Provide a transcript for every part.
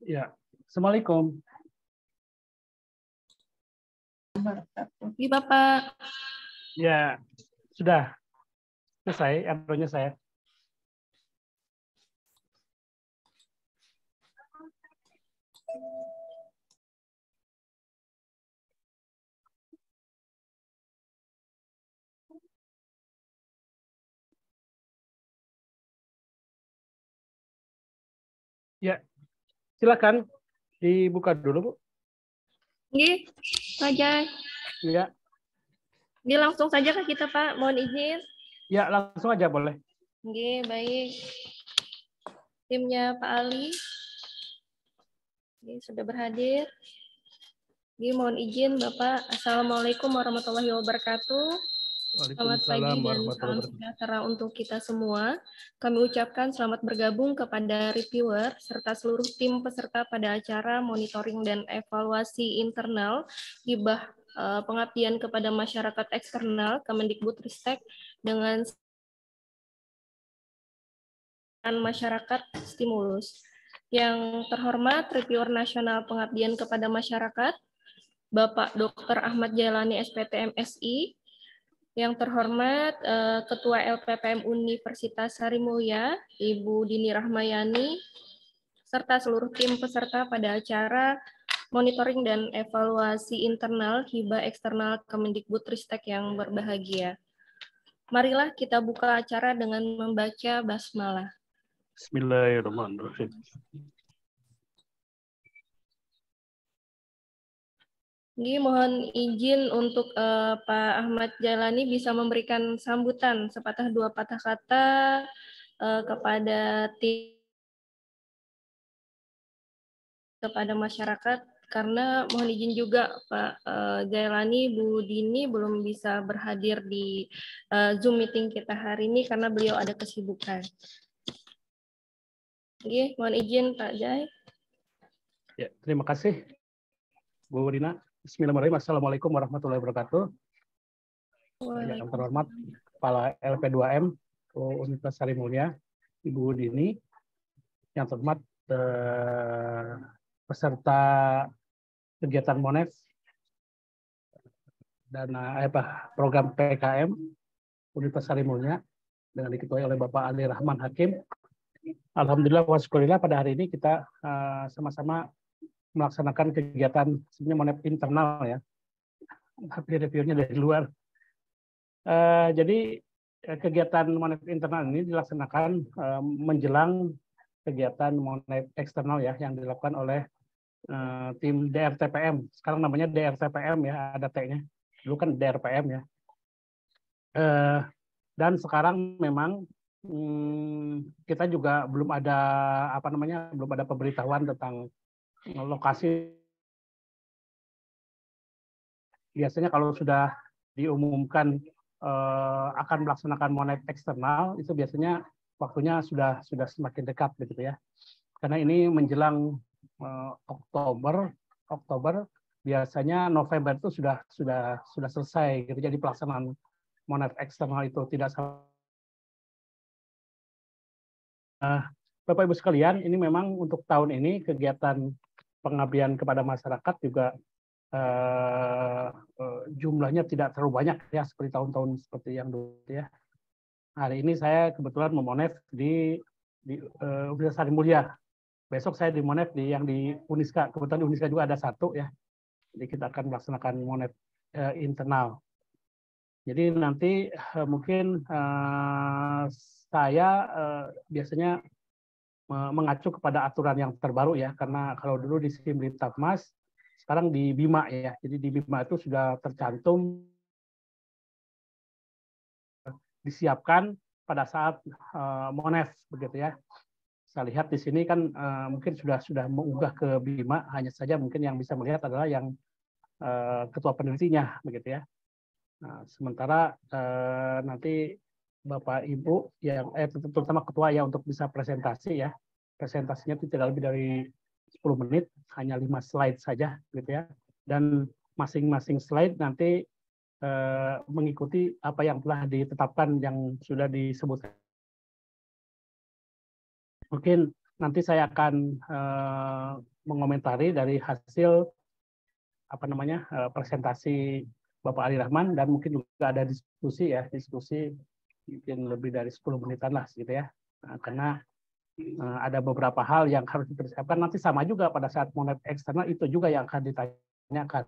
Ya, Assalamualaikum. Iya, Bapak. Ya, sudah selesai errornya saya. Ya, silakan dibuka dulu, Bu. Nggih, Pak Jai. Ya, Nggih, langsung saja ke kita, Pak. Mohon izin. ya langsung aja boleh. Nggih, baik. Timnya Pak Ali. Nggih, sudah berhadir. Nggih, mohon izin, Bapak. Assalamualaikum warahmatullahi wabarakatuh. Selamat pagi dan salam sejahtera untuk kita semua. Kami ucapkan selamat bergabung kepada reviewer serta seluruh tim peserta pada acara monitoring dan evaluasi internal hibah pengabdian kepada masyarakat eksternal Kemendikbudristek dengan masyarakat stimulus. Yang terhormat reviewer nasional pengabdian kepada masyarakat Bapak Dr. Ahmad Jailani SPT MSI. Yang terhormat Ketua LPPM Universitas Sarimulya, Ibu Dini Rahmayani, serta seluruh tim peserta pada acara monitoring dan evaluasi internal hibah eksternal Kemendikbudristek yang berbahagia. Marilah kita buka acara dengan membaca basmalah. Bismillahirrahmanirrahim. Ini mohon izin untuk Pak Ahmad Jailani bisa memberikan sambutan sepatah dua patah kata kepada tim, kepada masyarakat, karena mohon izin juga Pak Jailani, Bu Dini belum bisa berhadir di Zoom meeting kita hari ini karena beliau ada kesibukan. Oke, mohon izin Pak Jai. Ya, terima kasih Bu Dina. Bismillahirrahmanirrahim. Assalamualaikum warahmatullahi wabarakatuh. Yang terhormat Kepala LP2M Universitas Sarimulya, Ibu Dini. Yang terhormat peserta kegiatan MONEF dan program PKM Universitas Sarimulya dengan diketuai oleh Bapak Ali Rahman Hakim. Alhamdulillah wa syukurillah pada hari ini kita sama-sama melaksanakan kegiatan sebenarnya MONEF internal ya, tapi reviewnya dari luar. Jadi kegiatan MONEF internal ini dilaksanakan menjelang kegiatan MONEF eksternal ya yang dilakukan oleh tim DRTPM. Sekarang namanya DRTPM ya, ada T-nya. Dulu kan DRPM ya. Dan sekarang memang kita juga belum ada belum ada pemberitahuan tentang lokasi. Biasanya kalau sudah diumumkan akan melaksanakan MONEF eksternal, itu biasanya waktunya sudah semakin dekat begitu ya. Karena ini menjelang Oktober biasanya November itu sudah selesai gitu. Jadi pelaksanaan MONEF eksternal itu tidak salah. Bapak Ibu sekalian, ini memang untuk tahun ini kegiatan pengabdian kepada masyarakat juga jumlahnya tidak terlalu banyak ya seperti tahun-tahun seperti yang dulu ya. Hari ini saya kebetulan memonef di Universitas Sarimulya. Besok saya di monef yang di Uniska. Kebetulan di Uniska juga ada satu ya. Jadi kita akan melaksanakan monef internal. Jadi nanti mungkin saya biasanya mengacu kepada aturan yang terbaru ya, karena kalau dulu di Simliptapmas, sekarang di BIMA ya. Jadi di BIMA itu sudah tercantum disiapkan pada saat MONEF begitu ya. Saya lihat di sini kan mungkin sudah mengunggah ke BIMA, hanya saja mungkin yang bisa melihat adalah yang ketua penelitinya begitu ya. Nah, sementara nanti Bapak Ibu yang terutama ketua ya untuk bisa presentasi ya. Presentasinya tidak lebih dari 10 menit, hanya 5 slide saja gitu ya. Dan masing-masing slide nanti mengikuti apa yang telah ditetapkan yang sudah disebutkan Mungkin nanti saya akan mengomentari dari hasil presentasi Bapak Ali Rahman, dan mungkin juga ada diskusi mungkin lebih dari 10 menitan lah gitu ya. Karena ada beberapa hal yang harus dipersiapkan, nanti sama juga pada saat monet eksternal itu juga yang akan ditanyakan.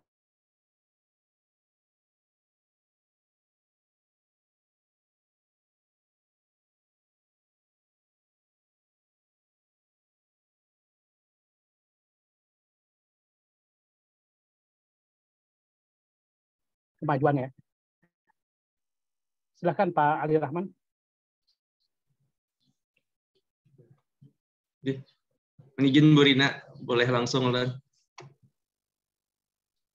Kemajuan ya. Silakan Pak Ali Rahman. Izin Bu Rina, boleh langsung Lan?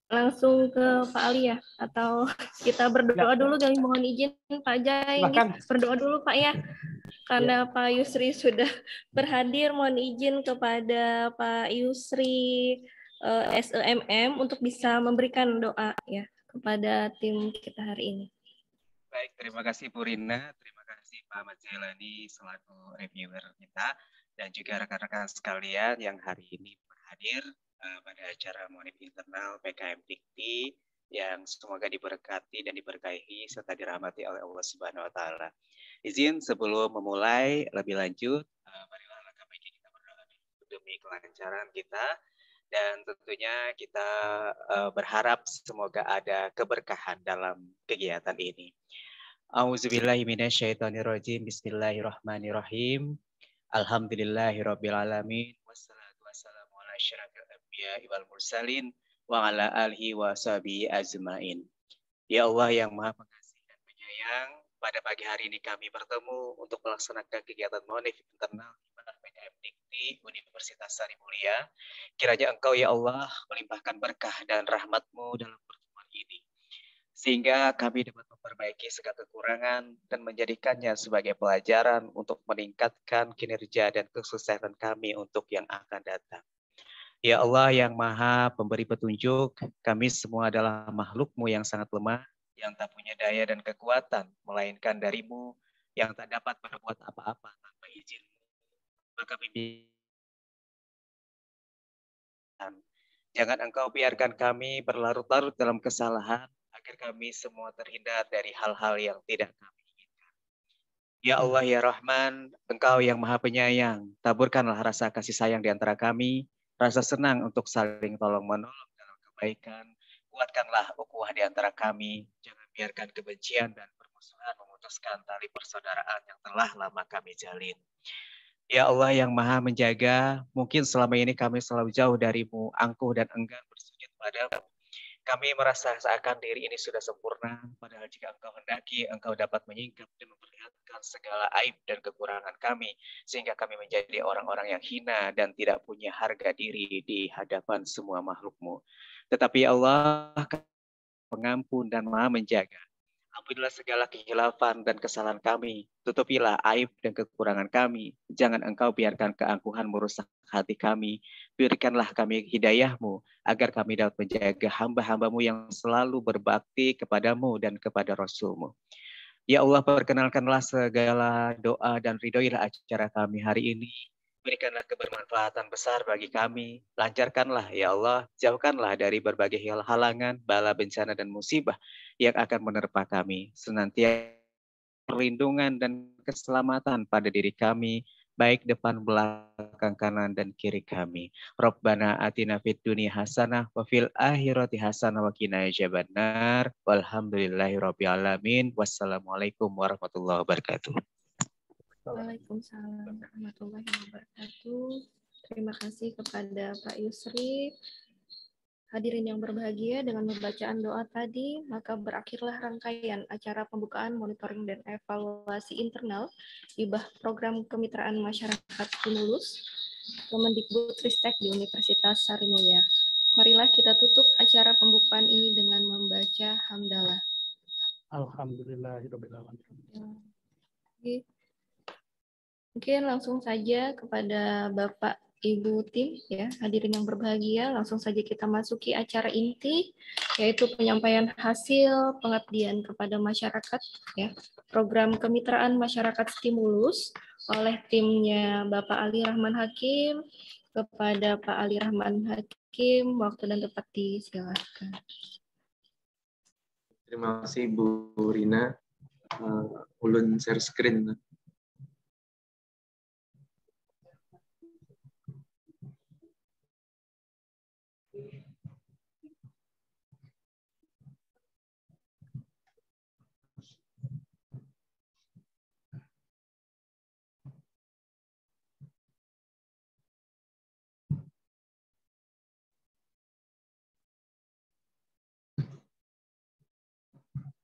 Langsung ke Pak Ali ya, atau kita berdoa dulu kali, mohon izin Pak Jai, berdoa dulu Pak ya, karena Pak Yusri sudah berhadir, mohon izin kepada Pak Yusri SEMM untuk bisa memberikan doa ya kepada tim kita hari ini. Baik, terima kasih Bu Rina, terima kasih Pak Ahmad Zailani selaku reviewer kita, dan juga rekan-rekan sekalian yang hari ini berhadir pada acara Monif Internal PKM Dikti yang semoga diberkati dan diberkahi serta dirahmati oleh Allah Subhanahu wa taala. Izin sebelum memulai lebih lanjut, marilah langkah baik kita berdoa demi kelancaran kita, dan tentunya kita berharap semoga ada keberkahan dalam kegiatan ini. A'udzubillahi minasyaitonirrajim. Bismillahirrahmanirrahim. Alhamdulillahirabbil alamin. Wassalatu wassalamu ala asyrafil anbiya'i wal mursalin wa ala alihi wa sahbihi ajmain. Ya Allah yang Maha Pengasih dan Penyayang, pada pagi hari ini kami bertemu untuk melaksanakan kegiatan Monif Internal PKM Dikti Universitas Sari Mulia. Kiranya Engkau ya Allah melimpahkan berkah dan rahmat-Mu dalam pertemuan ini, sehingga kami dapat memperbaiki segala kekurangan dan menjadikannya sebagai pelajaran untuk meningkatkan kinerja dan kesuksesan kami untuk yang akan datang. Ya Allah yang Maha Pemberi Petunjuk, kami semua adalah makhluk-Mu yang sangat lemah, yang tak punya daya dan kekuatan, melainkan dari-Mu yang tak dapat berbuat apa-apa tanpa izin-Mu. Maka jangan Engkau biarkan kami berlarut-larut dalam kesalahan, agar kami semua terhindar dari hal-hal yang tidak kami inginkan. Ya Allah ya Rahman, Engkau yang Maha Penyayang, taburkanlah rasa kasih sayang di antara kami, rasa senang untuk saling tolong-menolong dalam kebaikan, kuatkanlah ukhuwah di antara kami, jangan biarkan kebencian dan permusuhan memutuskan tali persaudaraan yang telah lama kami jalin. Ya Allah yang Maha Menjaga, mungkin selama ini kami selalu jauh dari-Mu, angkuh dan enggan bersujud padamu. Kami merasa seakan diri ini sudah sempurna, padahal jika Engkau hendaki, Engkau dapat menyingkap dan memperlihatkan segala aib dan kekurangan kami, sehingga kami menjadi orang-orang yang hina dan tidak punya harga diri di hadapan semua makhluk-Mu. Tetapi Allah pengampun dan Maha Menjaga. Ampunilah segala kehilafan dan kesalahan kami. Tutupilah aib dan kekurangan kami. Jangan Engkau biarkan keangkuhan merusak hati kami. Berikanlah kami hidayah-Mu, agar kami dapat menjaga hamba-hamba-Mu yang selalu berbakti kepadamu dan kepada Rasul-Mu. Ya Allah, perkenalkanlah segala doa dan ridhoilah acara kami hari ini. Berikanlah kebermanfaatan besar bagi kami. Lancarkanlah ya Allah, jauhkanlah dari berbagai halangan, bala, bencana, dan musibah yang akan menerpa kami. Senantiasa perlindungan dan keselamatan pada diri kami, baik depan, belakang, kanan, dan kiri kami. Rabbana atina fid dunya hasanah wa fil akhirati hasanah wa qina adzabannar. Walhamdulillahirabbil alamin. Wassalamualaikum warahmatullahi wabarakatuh. Waalaikumsalam warahmatullahi wabarakatuh. Terima kasih kepada Pak Yusri. Hadirin yang berbahagia, dengan pembacaan doa tadi, maka berakhirlah rangkaian acara pembukaan monitoring dan evaluasi internal hibah program kemitraan masyarakat Stimulus Kemendikbudristek di Universitas Sari Mulia. Marilah kita tutup acara pembukaan ini dengan membaca hamdalah. Alhamdulillahirabbil alamin. Mungkin langsung saja kepada Bapak Ibu Tim, ya, hadirin yang berbahagia, langsung saja kita masuki acara inti, yaitu penyampaian hasil pengabdian kepada masyarakat, ya, program kemitraan masyarakat stimulus oleh timnya Bapak Ali Rahman Hakim. Kepada Pak Ali Rahman Hakim, waktu dan tempat disilakan. Terima kasih Bu Rina. Ulun share screen.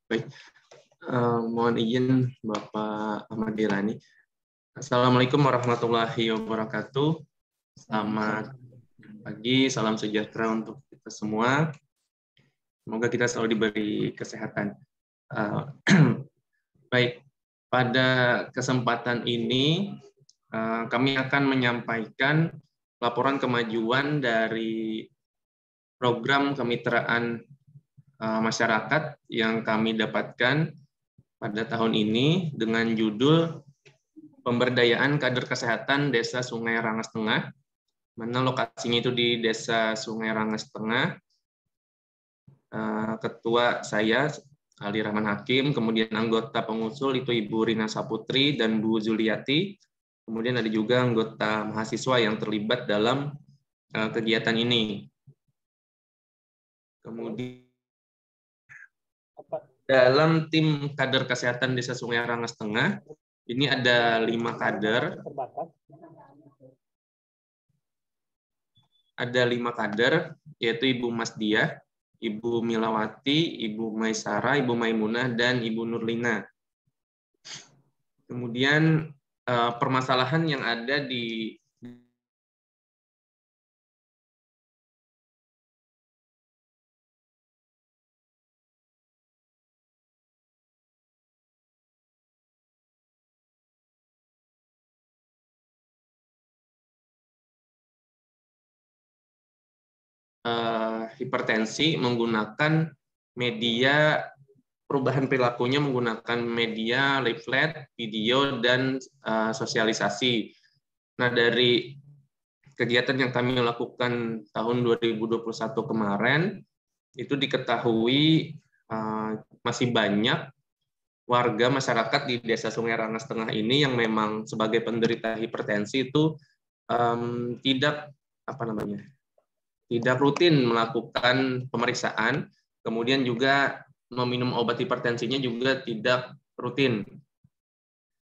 Baik, mohon izin Bapak Ahmad Dirani. Assalamualaikum warahmatullahi wabarakatuh. Selamat pagi, salam sejahtera untuk kita semua. Semoga kita selalu diberi kesehatan. Baik, pada kesempatan ini kami akan menyampaikan laporan kemajuan dari program kemitraan masyarakat yang kami dapatkan pada tahun ini dengan judul Pemberdayaan Kader Kesehatan Desa Sungai Rangas Tengah, mana lokasinya itu di Desa Sungai Rangas Tengah. Ketua saya Ali Rahman Hakim, kemudian anggota pengusul itu Ibu Rina Saputri dan Bu Zuliati, kemudian ada juga anggota mahasiswa yang terlibat dalam kegiatan ini. Kemudian dalam tim kader kesehatan Desa Sungai Rangas Tengah, ini ada 5 kader. Ada 5 kader, yaitu Ibu Mas Diah, Ibu Milawati, Ibu Maisara, Ibu Maimunah, dan Ibu Nurlina. Kemudian permasalahan yang ada di hipertensi menggunakan media perubahan perilakunya menggunakan media leaflet, video, dan sosialisasi. Nah, dari kegiatan yang kami lakukan tahun 2021 kemarin, itu diketahui masih banyak warga masyarakat di Desa Sungai Rangas Tengah ini yang memang sebagai penderita hipertensi itu tidak rutin melakukan pemeriksaan, kemudian juga meminum obat hipertensinya juga tidak rutin.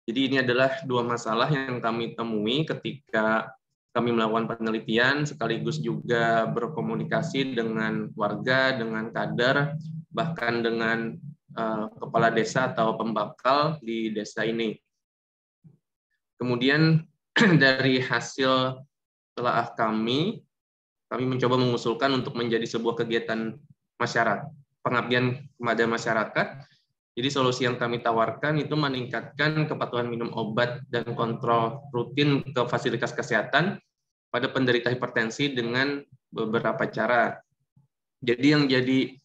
Jadi ini adalah 2 masalah yang kami temui ketika kami melakukan penelitian, sekaligus juga berkomunikasi dengan warga, dengan kader, bahkan dengan kepala desa atau pembakal di desa ini. Kemudian dari hasil telaah kami mencoba mengusulkan untuk menjadi sebuah kegiatan masyarakat, pengabdian kepada masyarakat. Jadi solusi yang kami tawarkan itu meningkatkan kepatuhan minum obat dan kontrol rutin ke fasilitas kesehatan pada penderita hipertensi dengan beberapa cara. Jadi yang jadi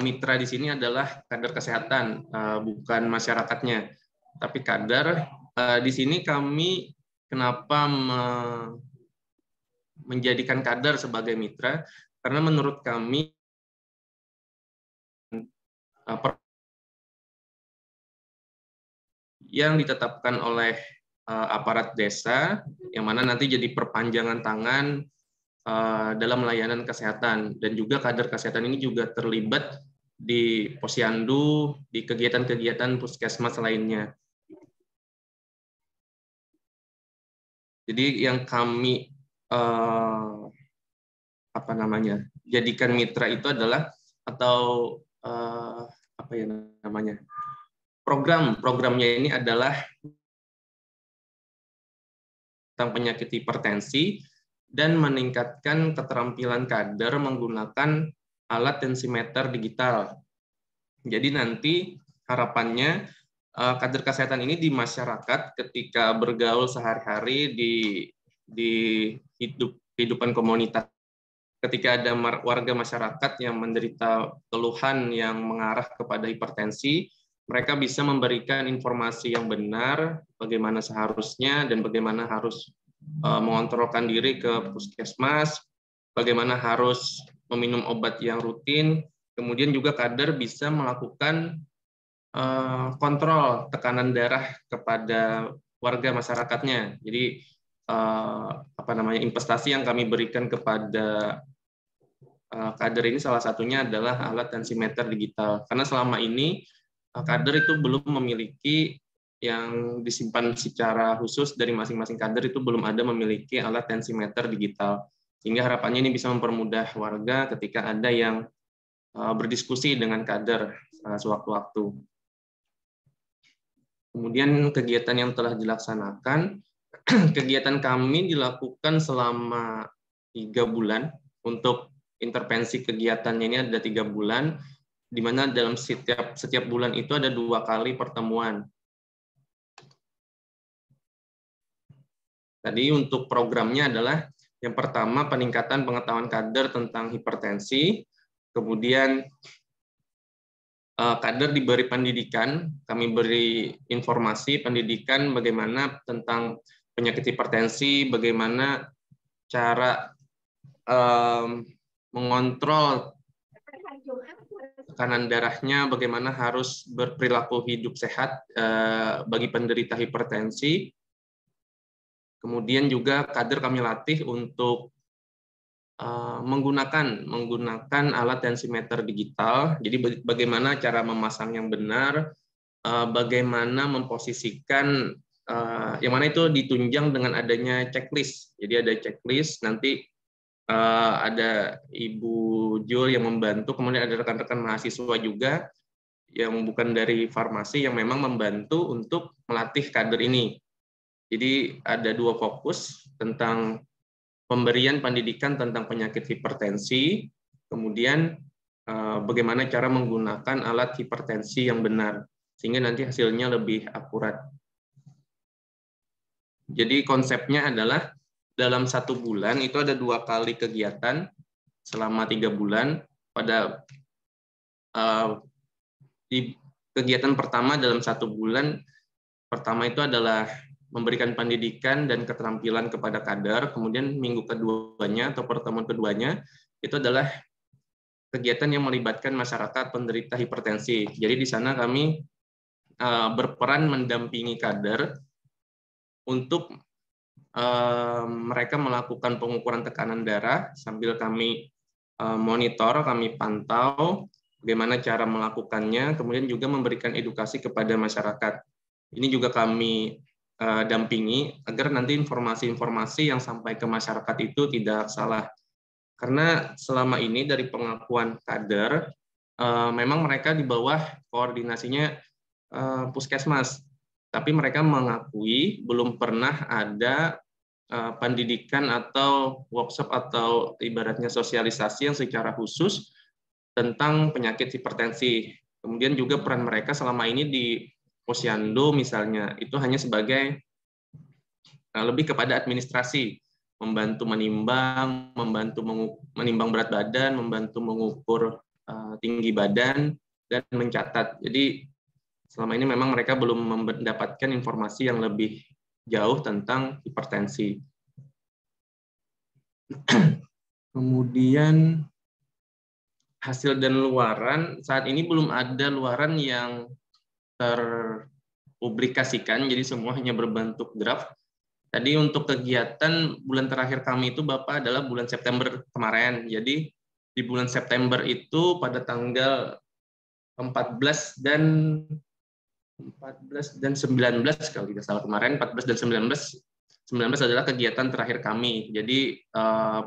mitra di sini adalah kader kesehatan, bukan masyarakatnya, tapi kader. Di sini kami kenapa menjadikan kader sebagai mitra, karena menurut kami yang ditetapkan oleh aparat desa, yang mana nanti jadi perpanjangan tangan dalam layanan kesehatan, dan juga kader kesehatan ini juga terlibat di posyandu, di kegiatan-kegiatan puskesmas lainnya. Jadi yang kami jadikan mitra itu adalah programnya ini adalah tentang penyakit hipertensi dan meningkatkan keterampilan kader menggunakan alat tensimeter digital. Jadi nanti harapannya kader kesehatan ini di masyarakat ketika bergaul sehari-hari di di kehidupan komunitas. Ketika ada warga masyarakat yang menderita keluhan yang mengarah kepada hipertensi, mereka bisa memberikan informasi yang benar, bagaimana seharusnya dan bagaimana harus mengontrolkan diri ke puskesmas, bagaimana harus meminum obat yang rutin. Kemudian juga kader bisa melakukan kontrol tekanan darah kepada warga masyarakatnya. Jadi investasi yang kami berikan kepada kader ini salah satunya adalah alat tensimeter digital. Karena selama ini kader itu belum memiliki yang disimpan secara khusus dari masing-masing kader, itu belum ada memiliki alat tensimeter digital. Sehingga harapannya ini bisa mempermudah warga ketika ada yang berdiskusi dengan kader sewaktu-waktu. Kemudian kegiatan yang telah dilaksanakan, kegiatan kami dilakukan selama 3 bulan. Untuk intervensi kegiatannya ini ada 3 bulan, di mana dalam setiap bulan itu ada 2 kali pertemuan. Tadi untuk programnya adalah yang pertama peningkatan pengetahuan kader tentang hipertensi, kemudian kader diberi pendidikan, kami beri informasi pendidikan bagaimana tentang penyakit hipertensi, bagaimana cara mengontrol tekanan darahnya, bagaimana harus berperilaku hidup sehat bagi penderita hipertensi. Kemudian juga kader kami latih untuk menggunakan alat tensimeter digital. Jadi bagaimana cara memasang yang benar, bagaimana memposisikan, yang mana itu ditunjang dengan adanya checklist. Jadi ada checklist, nanti ada Ibu Jul yang membantu, kemudian ada rekan-rekan mahasiswa juga yang bukan dari farmasi yang memang membantu untuk melatih kader ini. Jadi ada 2 fokus tentang pemberian pendidikan tentang penyakit hipertensi, kemudian bagaimana cara menggunakan alat hipertensi yang benar, sehingga nanti hasilnya lebih akurat. Jadi konsepnya adalah dalam 1 bulan itu ada 2 kali kegiatan selama 3 bulan. Pada di kegiatan pertama dalam 1 bulan, pertama itu adalah memberikan pendidikan dan keterampilan kepada kader, kemudian minggu keduanya atau pertemuan keduanya itu adalah kegiatan yang melibatkan masyarakat penderita hipertensi. Jadi di sana kami berperan mendampingi kader untuk mereka melakukan pengukuran tekanan darah sambil kami monitor, kami pantau bagaimana cara melakukannya, kemudian juga memberikan edukasi kepada masyarakat. Ini juga kami dampingi agar nanti informasi-informasi yang sampai ke masyarakat itu tidak salah. Karena selama ini dari pengakuan kader, memang mereka di bawah koordinasinya puskesmas, tapi mereka mengakui belum pernah ada pendidikan atau workshop atau ibaratnya sosialisasi yang secara khusus tentang penyakit hipertensi. Kemudian juga peran mereka selama ini di Posyandu misalnya, itu hanya sebagai lebih kepada administrasi, membantu menimbang, menimbang berat badan, membantu mengukur tinggi badan, dan mencatat. Jadi selama ini memang mereka belum mendapatkan informasi yang lebih jauh tentang hipertensi. Kemudian hasil dan luaran, saat ini belum ada luaran yang terpublikasikan, jadi semua hanya berbentuk draft. Tadi untuk kegiatan bulan terakhir kami itu Bapak adalah bulan September kemarin. Jadi di bulan September itu pada tanggal 14 dan 19 kalau tidak salah kemarin, 14 dan 19 adalah kegiatan terakhir kami. Jadi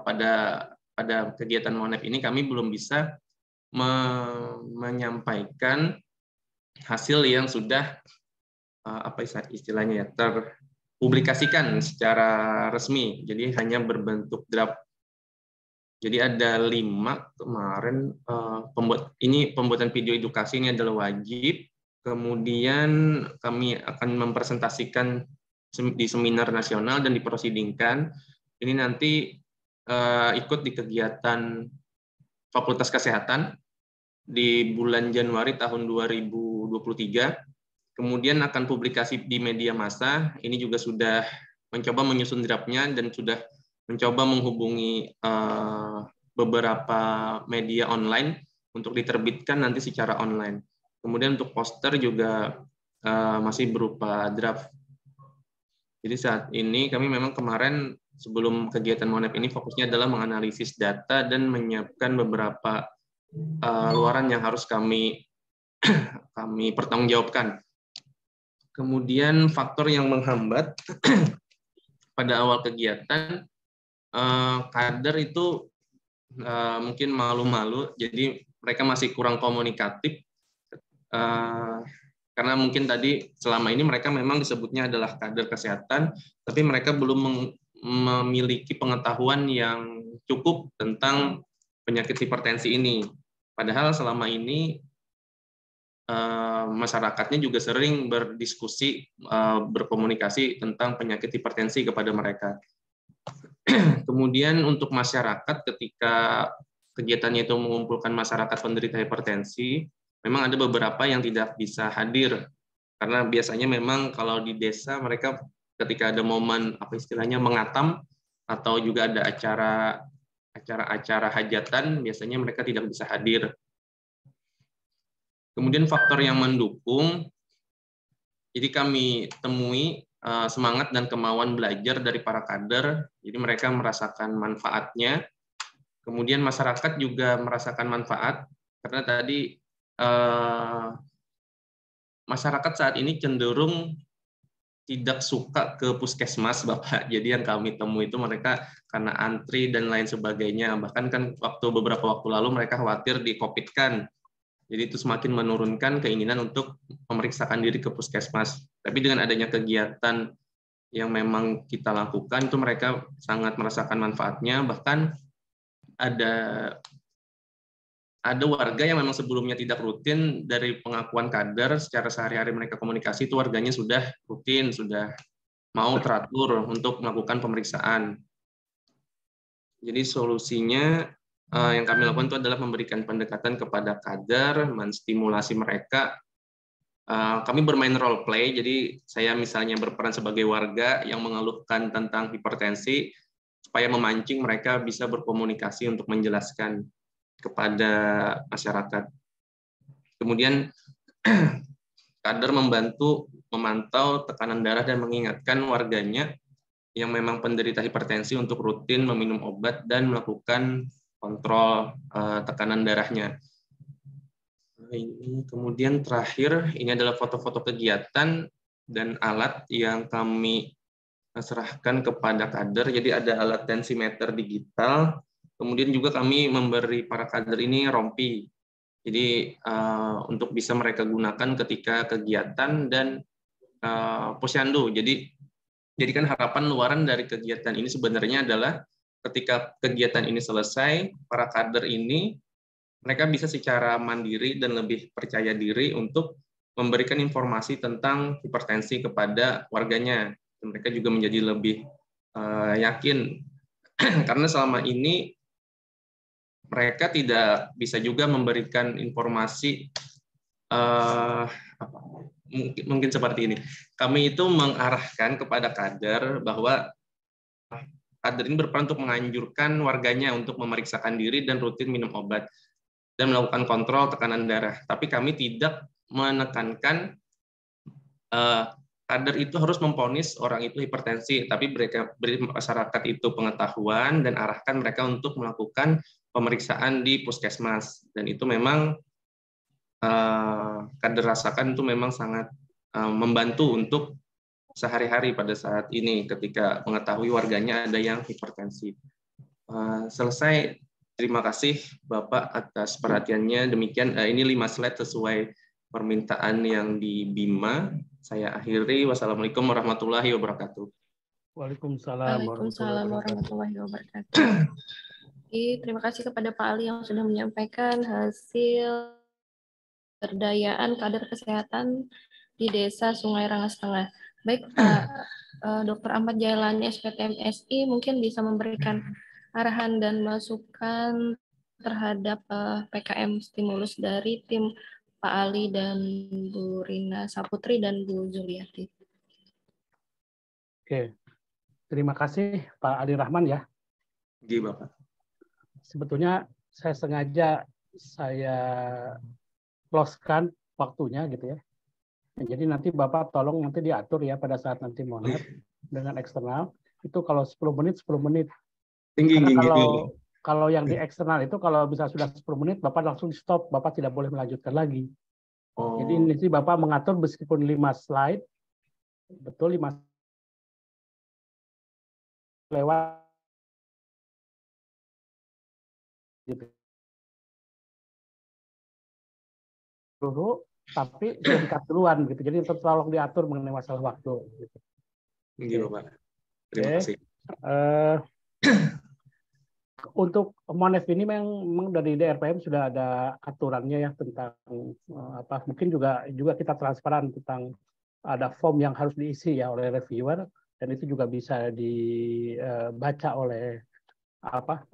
pada kegiatan MONEF ini kami belum bisa menyampaikan hasil yang sudah istilahnya ya, terpublikasikan secara resmi. Jadi hanya berbentuk draft. Jadi ada 5 kemarin pembuatan video edukasi ini adalah wajib. Kemudian kami akan mempresentasikan di seminar nasional dan diprosidingkan. Ini nanti ikut di kegiatan Fakultas Kesehatan di bulan Januari tahun 2023. Kemudian akan publikasi di media massa. Ini juga sudah mencoba menyusun draftnya dan sudah mencoba menghubungi beberapa media online untuk diterbitkan nanti secara online. Kemudian untuk poster juga masih berupa draft. Jadi saat ini kami memang kemarin sebelum kegiatan MONEP ini fokusnya adalah menganalisis data dan menyiapkan beberapa luaran yang harus kami pertanggungjawabkan. Kemudian faktor yang menghambat pada awal kegiatan, kader itu mungkin malu-malu, jadi mereka masih kurang komunikatif. Karena mungkin tadi selama ini mereka memang disebutnya adalah kader kesehatan, tapi mereka belum memiliki pengetahuan yang cukup tentang penyakit hipertensi ini. Padahal selama ini masyarakatnya juga sering berdiskusi, berkomunikasi tentang penyakit hipertensi kepada mereka. Kemudian untuk masyarakat, ketika kegiatannya itu mengumpulkan masyarakat penderita hipertensi, memang ada beberapa yang tidak bisa hadir, karena biasanya memang kalau di desa mereka ketika ada momen apa istilahnya mengatam atau juga ada acara hajatan, biasanya mereka tidak bisa hadir. Kemudian faktor yang mendukung, jadi kami temui semangat dan kemauan belajar dari para kader, jadi mereka merasakan manfaatnya. Kemudian masyarakat juga merasakan manfaat, karena tadi masyarakat saat ini cenderung tidak suka ke puskesmas, Bapak. Jadi yang kami temui itu mereka karena antri dan lain sebagainya. Bahkan kan beberapa waktu lalu mereka khawatir di-COVID-kan. Jadi itu semakin menurunkan keinginan untuk memeriksakan diri ke puskesmas. Tapi dengan adanya kegiatan yang memang kita lakukan, itu mereka sangat merasakan manfaatnya. Bahkan ada warga yang memang sebelumnya tidak rutin, dari pengakuan kader secara sehari-hari mereka komunikasi, itu warganya sudah rutin, sudah mau teratur untuk melakukan pemeriksaan. Jadi solusinya yang kami lakukan itu adalah memberikan pendekatan kepada kader, menstimulasi mereka. Kami bermain role play, jadi saya misalnya berperan sebagai warga yang mengeluhkan tentang hipertensi, supaya memancing mereka bisa berkomunikasi untuk menjelaskan kepada masyarakat. Kemudian kader membantu memantau tekanan darah dan mengingatkan warganya yang memang penderita hipertensi untuk rutin meminum obat dan melakukan kontrol tekanan darahnya. Kemudian terakhir, ini adalah foto-foto kegiatan dan alat yang kami serahkan kepada kader. Jadi ada alat tensimeter digital. Kemudian juga kami memberi para kader ini rompi, jadi untuk bisa mereka gunakan ketika kegiatan, dan posyandu. Jadi kan harapan luaran dari kegiatan ini sebenarnya adalah ketika kegiatan ini selesai, para kader ini mereka bisa secara mandiri dan lebih percaya diri untuk memberikan informasi tentang hipertensi kepada warganya. Dan mereka juga menjadi lebih yakin karena selama ini mereka tidak bisa juga memberikan informasi mungkin seperti ini. Kami itu mengarahkan kepada kader bahwa kader ini berperan untuk menganjurkan warganya untuk memeriksakan diri dan rutin minum obat dan melakukan kontrol tekanan darah. Tapi kami tidak menekankan kader itu harus memvonis orang itu hipertensi, tapi mereka beri masyarakat itu pengetahuan dan arahkan mereka untuk melakukan pemeriksaan di puskesmas. Dan itu memang kader rasakan itu memang sangat membantu untuk sehari-hari pada saat ini ketika mengetahui warganya ada yang hipertensi. Selesai. Terima kasih Bapak atas perhatiannya. Demikian ini 5 slide sesuai permintaan yang di Bima. Saya akhiri. Wassalamualaikum warahmatullahi wabarakatuh. Waalaikumsalam warahmatullahi wabarakatuh. Terima kasih kepada Pak Ali yang sudah menyampaikan hasil pemberdayaan kader kesehatan di Desa Sungai Rangas Tengah. Baik, Pak Dr. Ahmad Jailani, SPT MSI, mungkin bisa memberikan arahan dan masukan terhadap PKM stimulus dari tim Pak Ali dan Bu Rina Saputri dan Bu Zuliati. Oke, terima kasih Pak Ali Rahman ya. Iya, Bapak. Sebetulnya saya sengaja close-kan waktunya gitu ya. Jadi nanti Bapak tolong nanti diatur ya pada saat nanti monet dengan eksternal itu kalau 10 menit 10 menit. Karena kalau yang di eksternal itu kalau bisa sudah 10 menit Bapak langsung stop, Bapak tidak boleh melanjutkan lagi. Jadi nanti Bapak mengatur meskipun 5 slide, betul 5 lewat gitu. Dulu tapi sudah di-cut duluan gitu. Jadi tolong diatur mengenai masalah waktu gitu. Iya, Bapak. Terima kasih. Untuk Monef ini memang dari DRPM sudah ada aturannya ya tentang apa mungkin juga kita transparan tentang ada form yang harus diisi ya oleh reviewer dan itu juga bisa dibaca oleh apa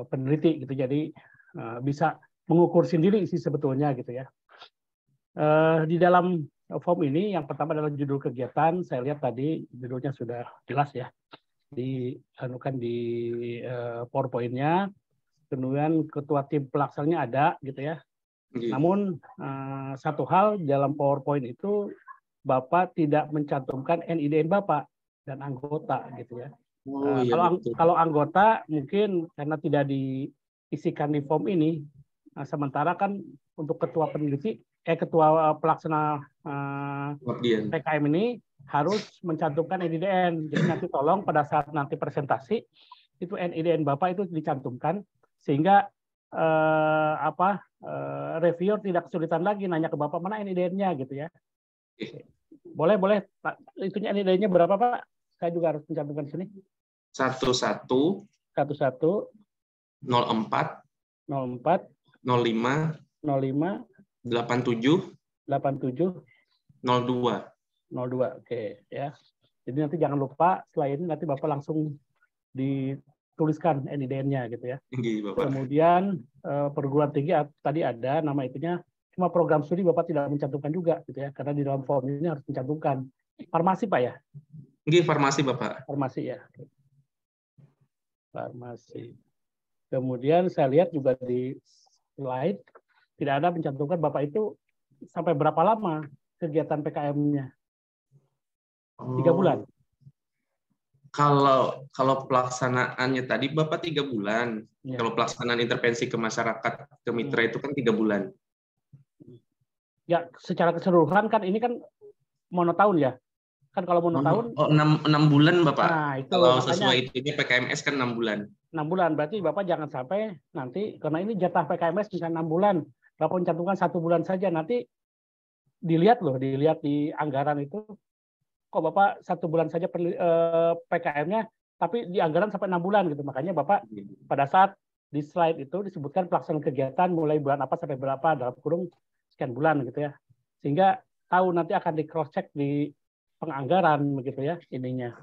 peneliti gitu. Jadi bisa mengukur sendiri isi sebetulnya gitu ya. Di dalam form ini yang pertama adalah judul kegiatan. Saya lihat tadi judulnya sudah jelas ya. Dianukan di PowerPoint-nya. Kemudian ketua tim pelaksananya ada gitu ya. Namun satu hal dalam PowerPoint itu Bapak tidak mencantumkan NIDN Bapak dan anggota gitu ya. Kalau anggota mungkin karena tidak diisikan di form ini, sementara kan untuk ketua peneliti ketua pelaksana PKM ini harus mencantumkan NIDN. Jadi nanti tolong pada saat nanti presentasi itu NIDN Bapak itu dicantumkan sehingga reviewer tidak kesulitan lagi nanya ke Bapak mana NIDN-nya gitu ya. Boleh Pak. Itunya NIDN-nya berapa Pak? Saya juga harus mencantumkan di sini. 11 04 05 87 02. Oke ya. Jadi nanti jangan lupa setelah ini nanti Bapak langsung dituliskan NIDN-nya gitu ya. Kemudian perguruan tinggi tadi ada nama itunya cuma program studi Bapak tidak mencantumkan juga gitu ya karena di dalam form ini harus mencantumkan. Farmasi Pak ya? Farmasi Bapak. Farmasi ya. Farmasi. Kemudian saya lihat juga di slide tidak ada mencantumkan Bapak itu sampai berapa lama kegiatan PKM-nya? 3 bulan. Kalau pelaksanaannya tadi Bapak 3 bulan. Ya. Kalau pelaksanaan intervensi ke masyarakat ke mitra itu kan 3 bulan. Ya, secara keseluruhan kan ini kan monotahun ya. Kan kalau monotahun 6 bulan Bapak. Nah, itu kalau sesuai itunya PKMS kan 6 bulan. 6 bulan berarti Bapak jangan sampai nanti karena ini jatah PKMS bisa 6 bulan. Bapak mencantumkan 1 bulan saja nanti dilihat di anggaran itu kok Bapak 1 bulan saja PKM-nya tapi di anggaran sampai 6 bulan gitu. Makanya Bapak pada saat di slide itu disebutkan pelaksanaan kegiatan mulai bulan apa sampai berapa dalam kurung sekian bulan gitu ya. Sehingga tahu nanti akan di cross check di penganggaran begitu ya ininya.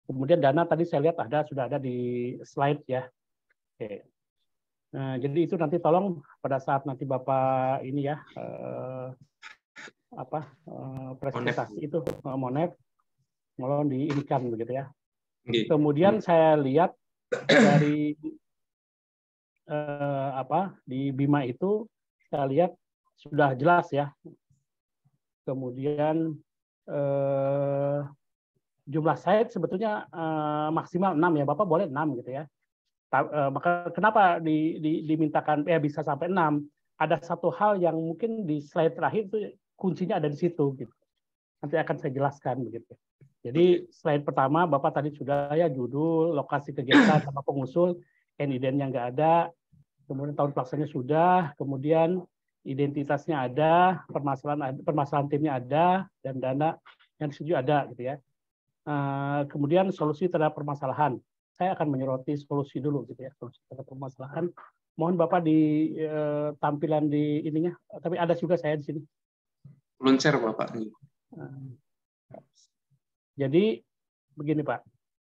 Kemudian dana tadi saya lihat sudah ada di slide ya. Nah, jadi itu nanti tolong pada saat nanti Bapak ini ya presentasi itu Monef mohon diinikan begitu ya. Kemudian saya lihat dari di Bima itu saya lihat sudah jelas ya. Kemudian jumlah slide sebetulnya maksimal 6 ya. Bapak boleh 6 gitu ya. Maka kenapa dimintakan bisa sampai 6? Ada satu hal yang mungkin di slide terakhir itu kuncinya ada di situ gitu. Nanti akan saya jelaskan begitu. Jadi slide pertama Bapak tadi sudah ya judul, lokasi kegiatan sama pengusul, NIDN-nya nggak ada, kemudian tahun pelaksananya sudah, kemudian identitasnya ada, permasalahan timnya ada, dan dana yang disetujui ada gitu ya. Kemudian solusi terhadap permasalahan. Saya akan menyoroti solusi dulu gitu ya, solusi terhadap permasalahan. Mohon Bapak di tampilan di ininya, tapi ada juga saya di sini. Luncer Bapak. Jadi begini Pak.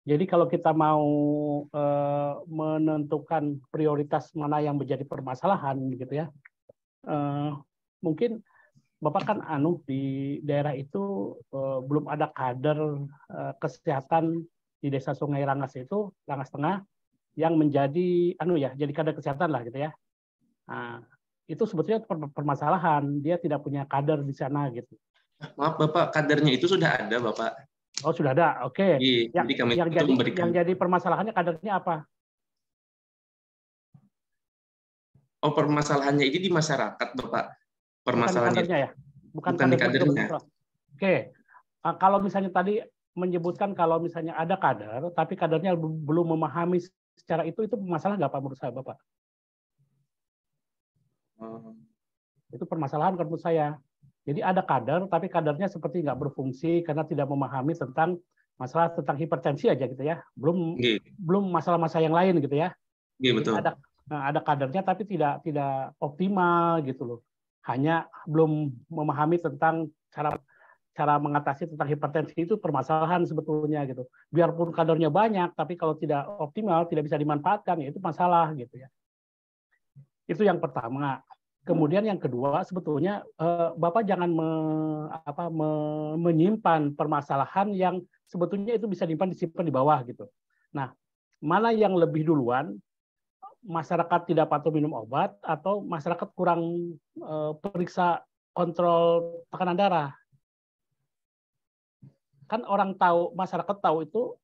Jadi kalau kita mau menentukan prioritas mana yang menjadi permasalahan, gitu ya, mungkin Bapak kan di daerah itu belum ada kader kesehatan di Desa Sungai Rangas itu, Rangas Tengah, yang menjadi jadi kader kesehatan lah, gitu ya. Nah, itu sebetulnya permasalahan, dia tidak punya kader di sana, gitu. Maaf Bapak, kadernya itu sudah ada Bapak. Oh sudah ada, oke. Jadi kami Yang jadi permasalahannya kadernya apa? Oh, permasalahannya ini di masyarakat, Bapak. Permasalahannya bukan kadernya ya? Bukan di kadernya. Oke. Kalau misalnya tadi menyebutkan kalau misalnya ada kader, tapi kadernya belum memahami secara itu masalah nggak Pak menurut saya, Bapak? Itu permasalahan menurut saya. Jadi ada kader, tapi kadernya seperti nggak berfungsi karena tidak memahami tentang masalah tentang hipertensi aja gitu ya. Belum masalah-masalah yang lain gitu ya. Betul. Ada kadernya tapi tidak optimal gitu loh. Hanya belum memahami tentang cara mengatasi tentang hipertensi, itu permasalahan sebetulnya gitu. Biarpun kadernya banyak, tapi kalau tidak optimal, tidak bisa dimanfaatkan, ya itu masalah gitu ya. Itu yang pertama. Kemudian yang kedua, sebetulnya Bapak jangan menyimpan permasalahan yang sebetulnya itu bisa disimpan di bawah gitu. Nah, mana yang lebih duluan, masyarakat tidak patuh minum obat atau masyarakat kurang periksa kontrol tekanan darah? Kan masyarakat tahu itu,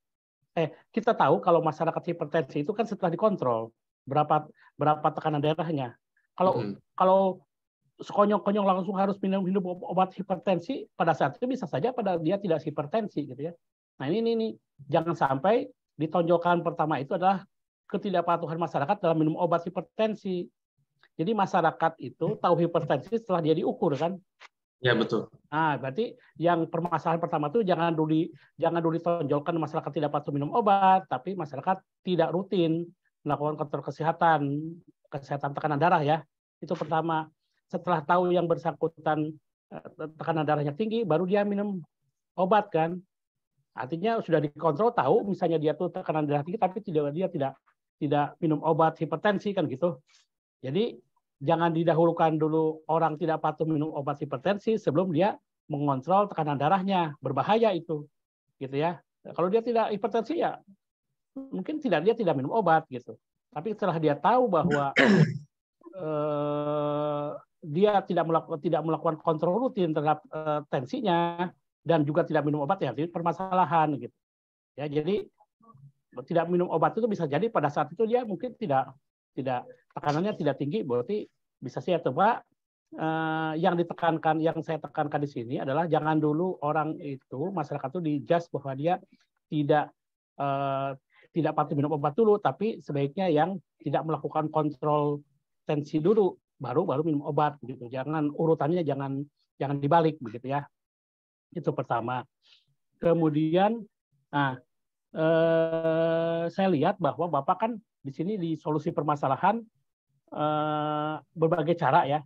kita tahu kalau masyarakat hipertensi itu kan setelah dikontrol berapa tekanan darahnya. Kalau sekonyong-konyong langsung harus minum obat hipertensi, pada saat itu bisa saja dia tidak hipertensi gitu ya. Nah ini jangan sampai ditonjolkan pertama itu adalah ketidakpatuhan masyarakat dalam minum obat hipertensi. Jadi masyarakat itu tahu hipertensi setelah dia diukur kan. Ya betul. Nah berarti yang permasalahan pertama itu jangan dulu ditonjolkan masyarakat tidak patuh minum obat, tapi masyarakat tidak rutin melakukan kontrol kesehatan tekanan darah ya. Itu pertama. Setelah tahu yang bersangkutan tekanan darahnya tinggi, baru dia minum obat kan. Artinya sudah dikontrol, tahu misalnya dia tuh tekanan darah tinggi, tapi dia tidak minum obat hipertensi kan gitu. Jadi jangan didahulukan dulu orang tidak patuh minum obat hipertensi sebelum dia mengontrol tekanan darahnya. Berbahaya itu, gitu ya. Kalau dia tidak hipertensi ya mungkin dia tidak minum obat gitu. Tapi setelah dia tahu bahwa dia tidak melakukan kontrol rutin terhadap tensinya dan juga tidak minum obat, ya itu permasalahan gitu. Ya, jadi tidak minum obat itu bisa jadi pada saat itu dia mungkin tidak tekanannya tidak tinggi, berarti bisa sih ya Pak. Yang saya tekankan di sini adalah jangan dulu orang itu, masyarakat itu dijudge bahwa dia tidak patuh minum obat dulu, tapi sebaiknya yang tidak melakukan kontrol tensi dulu, baru minum obat gitu. Jangan urutannya jangan dibalik begitu ya. Itu pertama. Kemudian, saya lihat bahwa Bapak kan di sini di solusi permasalahan berbagai cara ya.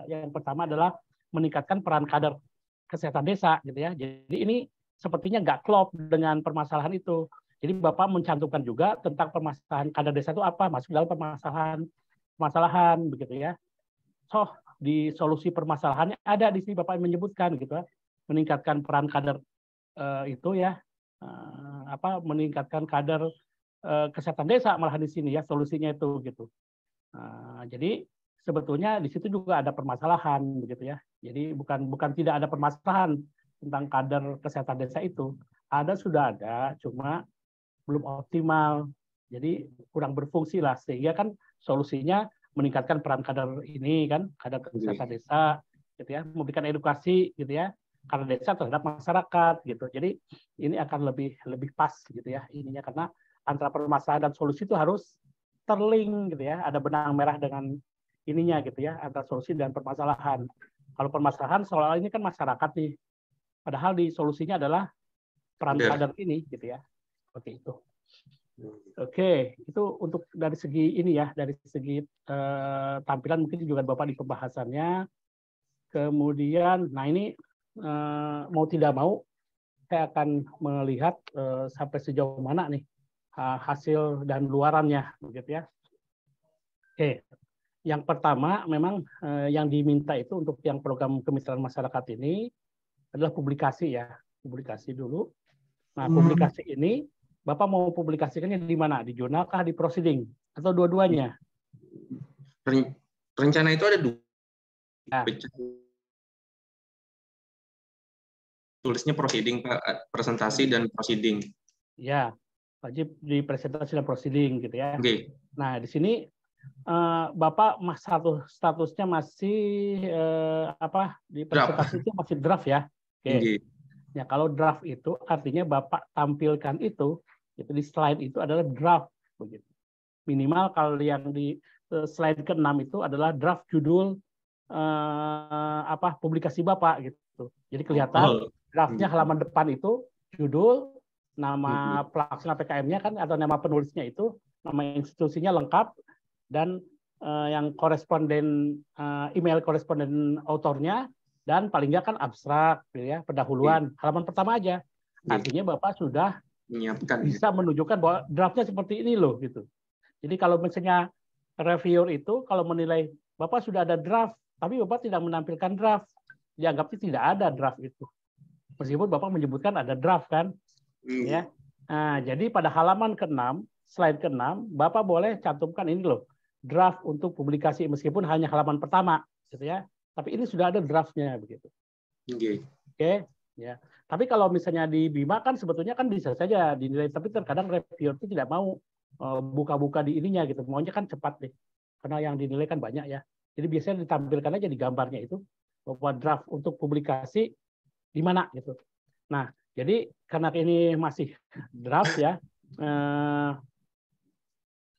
Yang pertama adalah meningkatkan peran kader kesehatan desa gitu ya. Jadi ini sepertinya nggak klop dengan permasalahan itu. Jadi Bapak mencantumkan juga tentang permasalahan kader desa itu apa, masuk dalam permasalahan begitu ya. Di solusi permasalahannya ada di sini Bapak menyebutkan gitu ya. Meningkatkan peran kader itu ya, meningkatkan kader kesehatan desa malahan di sini ya solusinya itu gitu. Jadi sebetulnya di situ juga ada permasalahan begitu ya. Jadi bukan tidak ada permasalahan tentang kader kesehatan desa itu. Sudah ada, cuma belum optimal. Jadi kurang berfungsi lah, sehingga kan solusinya meningkatkan peran kader ini kan, kader kesehatan desa gitu ya, memberikan edukasi gitu ya, kader desa terhadap masyarakat gitu. Jadi ini akan lebih pas gitu ya ininya, karena antara permasalahan dan solusi itu harus terlink gitu ya, ada benang merah dengan ininya gitu ya, antara solusi dan permasalahan. Kalau permasalahan soal ini kan masyarakat nih, padahal di solusinya adalah peran kader ini gitu ya. Seperti itu. Oke, itu untuk dari segi ini ya, dari segi tampilan mungkin juga Bapak di pembahasannya. Kemudian, nah ini mau tidak mau saya akan melihat sampai sejauh mana nih hasil dan luarannya, begitu ya. Oke, yang pertama memang yang diminta itu untuk yang program kemitraan masyarakat ini adalah publikasi ya, publikasi dulu. Nah, publikasi ini Bapak mau publikasikannya di mana? Di jurnal kah, di proceeding, atau dua-duanya? Rencana itu ada dua. Ya. Tulisnya proceeding, Pak, presentasi dan proceeding. Ya, wajib di presentasi dan proceeding gitu ya. Okay. Nah, di sini Bapak statusnya masih di presentasi itu masih draft ya. Oke. Okay. Ya, kalau draft itu artinya Bapak tampilkan itu di slide itu adalah draft begitu. Minimal kalau yang di slide ke-6 itu adalah draft judul publikasi Bapak gitu. Jadi kelihatan draftnya halaman depan itu judul, nama pelaksana PKM-nya kan atau nama penulisnya itu, nama institusinya lengkap, dan yang koresponden email koresponden autornya, dan paling nggak kan abstrak ya, pendahuluan halaman pertama aja. Artinya Bapak sudah menyiapkan, bisa menunjukkan bahwa draftnya seperti ini loh gitu. Jadi kalau misalnya reviewer itu kalau menilai Bapak sudah ada draft, tapi Bapak tidak menampilkan draft, dianggapnya tidak ada draft itu. Meskipun Bapak menyebutkan ada draft kan, ya. Nah, jadi pada halaman ke-6, slide ke-6, Bapak boleh cantumkan ini loh, draft untuk publikasi meskipun hanya halaman pertama, gitu ya. Tapi ini sudah ada draftnya begitu. Oke, ya. Tapi kalau misalnya di Bima kan sebetulnya kan bisa saja dinilai, tapi terkadang reviewer itu tidak mau buka-buka di ininya gitu, maunya kan cepat deh, karena yang dinilai kan banyak ya. Jadi biasanya ditampilkan aja di gambarnya itu bahwa draft untuk publikasi di mana gitu. Nah, jadi karena ini masih draft ya,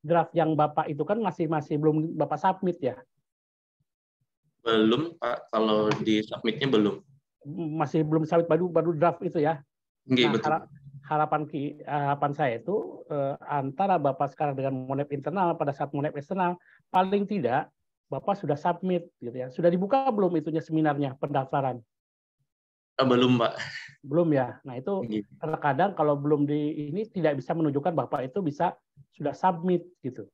draft yang Bapak itu kan masih belum Bapak submit ya? Belum Pak, kalau di submitnya belum. Masih belum submit, baru draft itu ya. Nah, betul. Harapan saya itu antara Bapak sekarang dengan Monep internal, pada saat Monep eksternal paling tidak Bapak sudah submit gitu ya. Sudah dibuka belum itunya seminarnya, pendaftaran? Belum, Pak. Belum ya. Nah, itu terkadang kalau belum ini tidak bisa menunjukkan Bapak itu sudah submit gitu.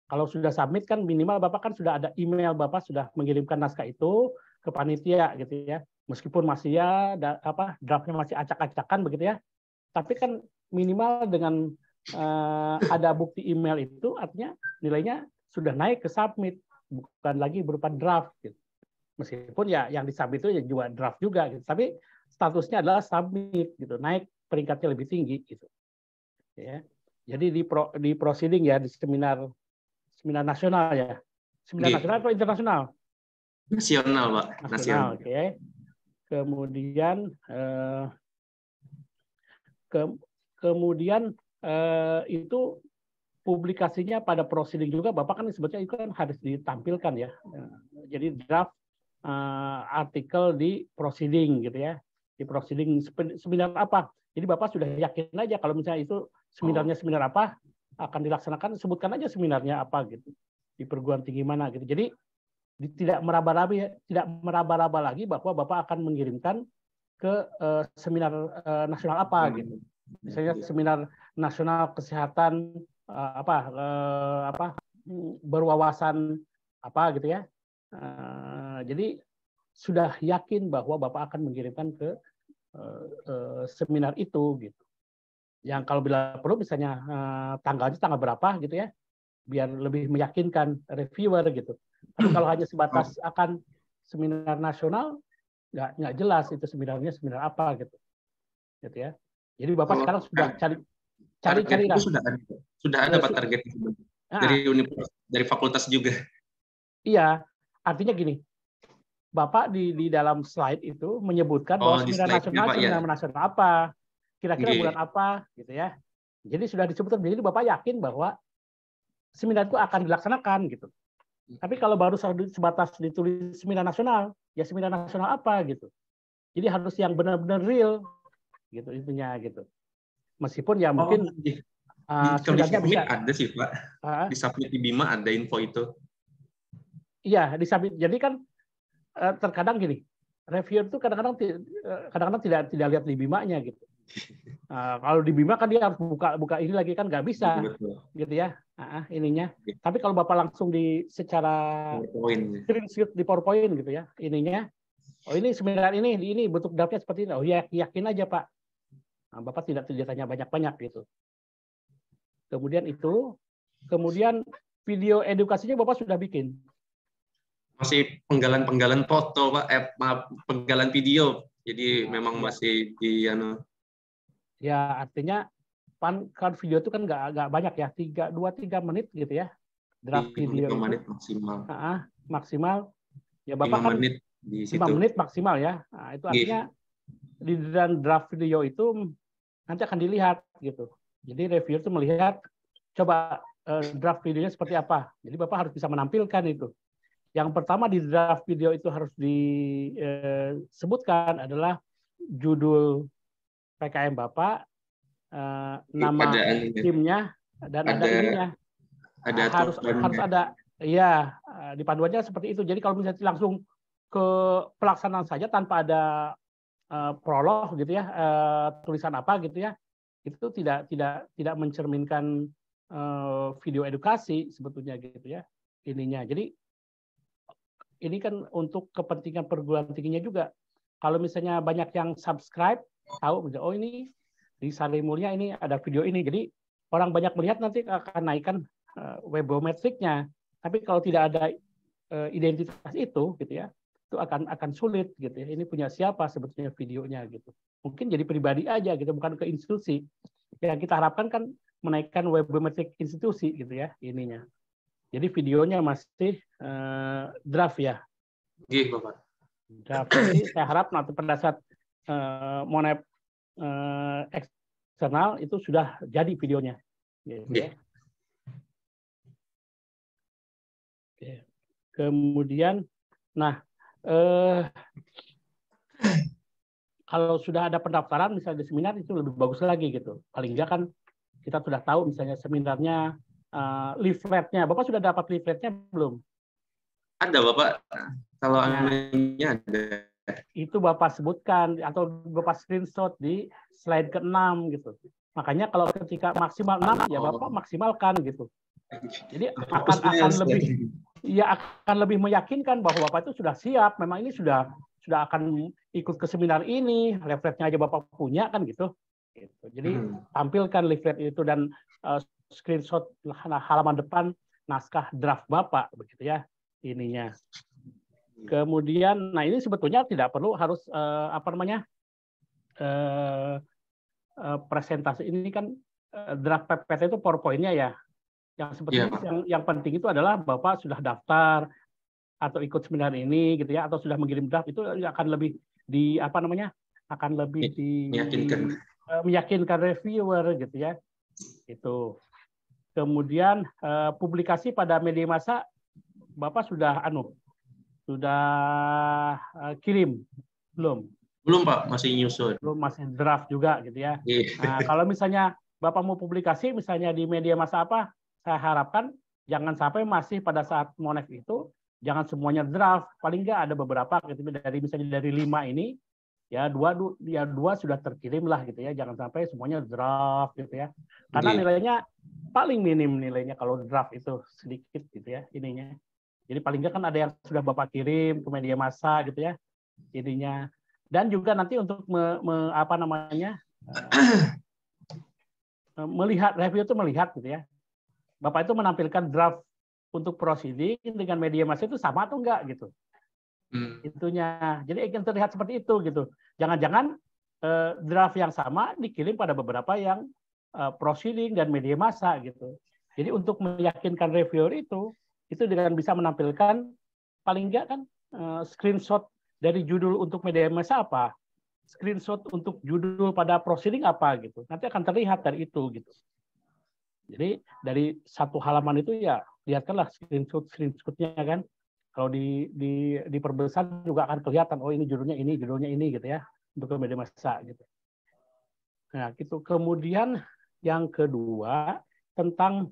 Kalau sudah submit kan minimal Bapak kan sudah ada email, Bapak sudah mengirimkan naskah itu ke panitia gitu ya. Meskipun masih ya draftnya masih acak-acakan begitu ya. Tapi kan minimal dengan ada bukti email itu artinya nilainya sudah naik ke submit, bukan lagi berupa draft gitu. Meskipun ya yang disubmit itu juga draft juga gitu. Tapi statusnya adalah submit gitu, naik peringkatnya lebih tinggi gitu. Ya. Jadi di proceeding ya, di seminar nasional ya. Seminar nasional atau internasional? Nasional, Pak. Nasional, oke. Okay. Kemudian itu publikasinya pada proceeding juga, Bapak kan sebetulnya itu kan harus ditampilkan ya. Jadi draft artikel di proceeding gitu ya. Di proceeding seminar apa. Jadi Bapak sudah yakin aja kalau misalnya itu seminarnya seminar apa akan dilaksanakan, sebutkan aja seminarnya apa gitu. Di perguruan tinggi mana gitu. Jadi tidak meraba-raba lagi bahwa Bapak akan mengirimkan ke seminar nasional apa gitu. Misalnya seminar nasional kesehatan berwawasan apa gitu ya. Jadi sudah yakin bahwa Bapak akan mengirimkan ke seminar itu gitu. Yang kalau bila perlu misalnya tanggalnya tanggal berapa gitu ya, biar lebih meyakinkan reviewer gitu. Tapi kalau hanya sebatas akan seminar nasional, nggak jelas itu seminarnya seminar apa gitu ya. Jadi Bapak sekarang sudah cari itu sudah ada Pak target dari fakultas juga. Iya, artinya gini, Bapak di dalam slide itu menyebutkan bahwa seminar nasional apa, kira-kira bulan apa gitu ya. Jadi sudah disebutkan, jadi Bapak yakin bahwa seminar itu akan dilaksanakan gitu. Tapi kalau baru sebatas ditulis seminar nasional, ya seminar nasional apa gitu. Jadi harus yang benar-benar real gitu intinya gitu. Meskipun ya mungkin kalau di submit ada sih Pak. Di submit di Bima ada info itu. Iya, di submit. Jadi kan terkadang gini, reviewer itu kadang-kadang tidak lihat di Bima-nya gitu. Kalau di Bima kan dia harus buka ini lagi kan nggak bisa, gitu ya. Ininya. Tapi kalau Bapak langsung secara screenshot di PowerPoint gitu ya, ininya. Oh ini seminar ini bentuk draftnya seperti ini. Oh ya yakin aja Pak. Bapak tidak tanya banyak-banyak gitu. Kemudian video edukasinya Bapak sudah bikin. Masih penggalan foto Pak, maaf, penggalan video. Jadi memang masih di Ya artinya kan video itu kan nggak banyak ya, 2-3 menit gitu ya. Draft video 5 menit maksimal. Maksimal. Ya Bapak 5 kan menit di situ. 5 menit maksimal ya. Nah, itu artinya di dalam draft video itu nanti akan dilihat gitu. Jadi reviewer itu melihat coba draft videonya seperti apa. Jadi Bapak harus bisa menampilkan itu. Yang pertama di draft video itu harus disebutkan adalah judul PKM Bapak, nama timnya, dan ada ininya. Harus ada, ya di panduannya seperti itu. Jadi kalau misalnya langsung ke pelaksanaan saja tanpa ada prolog gitu ya, tulisan apa gitu ya, itu tidak mencerminkan video edukasi sebetulnya gitu ya ininya. Jadi ini kan untuk kepentingan perguruan tingginya juga. Kalau misalnya banyak yang subscribe, tahu, oh ini di Sari Mulia ini ada video ini, jadi orang banyak melihat nanti akan naikkan webometriknya. Tapi kalau tidak ada identitas itu, gitu ya, itu akan sulit, gitu ya. Ini punya siapa sebetulnya videonya, gitu. Mungkin jadi pribadi aja, gitu, bukan ke institusi. Yang kita harapkan kan menaikkan webometrik institusi, gitu ya, ininya. Jadi videonya masih draft ya. Iya, Bapak. Draft. Jadi saya harap nanti pada saat Monep eksternal itu sudah jadi videonya. Gitu, ya. Oke. Kemudian, nah kalau sudah ada pendaftaran misalnya di seminar itu lebih bagus lagi gitu. Paling enggak kan kita sudah tahu misalnya seminarnya, leafletnya. Bapak sudah dapat leafletnya belum? Ada Bapak. Kalau anehnya ada. Itu Bapak sebutkan atau Bapak screenshot di slide ke-6 gitu. Makanya kalau ketika maksimal 6 ya Bapak maksimalkan gitu. Jadi akan lebih meyakinkan bahwa Bapak itu sudah siap, memang ini sudah akan ikut ke seminar ini, leafletnya aja Bapak punya kan gitu. Jadi tampilkan leaflet itu dan screenshot halaman depan naskah draft Bapak begitu ya ininya. Kemudian, nah ini sebetulnya tidak perlu harus presentasi ini kan draft PPT itu PowerPoint-nya ya. Yang sebetulnya yang penting itu adalah Bapak sudah daftar atau ikut seminar ini gitu ya, atau sudah mengirim draft itu akan lebih meyakinkan reviewer gitu ya. Itu. Kemudian publikasi pada media massa Bapak sudah kirim belum? Belum Pak, masih nyusun. Belum, masih draft juga gitu ya. Nah, kalau misalnya Bapak mau publikasi misalnya di media massa apa, saya harapkan jangan sampai masih pada saat Monef itu jangan semuanya draft. Paling nggak ada beberapa gitu misalnya dari 5 ini ya dua sudah terkirim lah gitu ya. Jangan sampai semuanya draft gitu ya. Karena nilainya paling minim nilainya kalau draft itu sedikit gitu ya ininya. Jadi paling nggak kan ada yang sudah Bapak kirim ke media massa gitu ya ininya. Dan juga nanti untuk melihat review itu melihat gitu ya. Bapak itu menampilkan draft untuk proceeding dengan media massa itu sama atau enggak gitu. Itunya. Jadi ingin terlihat seperti itu gitu. Jangan-jangan draft yang sama dikirim pada beberapa yang proceeding dan media massa gitu. Jadi untuk meyakinkan reviewer itu dengan bisa menampilkan paling enggak kan screenshot dari judul untuk media massa apa, screenshot untuk judul pada proceeding apa gitu. Nanti akan terlihat dari itu gitu. Jadi dari satu halaman itu ya lihatkanlah screenshotnya kan. Kalau diperbesar juga akan kelihatan oh ini judulnya ini gitu ya untuk media massa gitu. Nah, gitu. Kemudian yang kedua tentang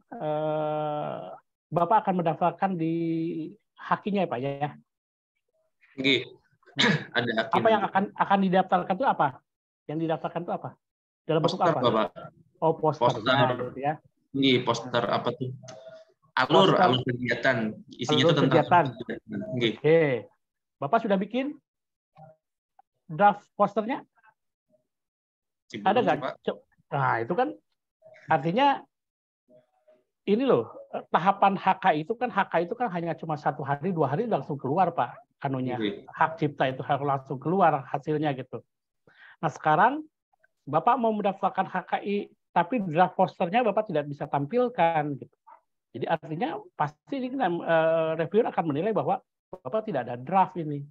Bapak akan mendaftarkan di Hakinya ya Pak ya. Ada apa yang akan didaftarkan itu apa? Yang didaftarkan itu apa? Dalam bentuk poster, apa? Bapak. Oh, posternya gitu ya. Ini poster apa tuh? Alur kegiatan. Isinya itu tentang kegiatan. Oke. Bapak sudah bikin draft posternya? Ada nggak? Nah, itu kan artinya ini loh, tahapan HK itu kan hanya cuma 1 hari, 2 hari langsung keluar, Pak. Anunya, hak cipta itu harus langsung keluar hasilnya gitu. Nah, sekarang Bapak mau mendaftarkan HKI, tapi draft posternya Bapak tidak bisa tampilkan gitu. Jadi artinya pasti ini reviewer akan menilai bahwa Bapak tidak ada draft ini.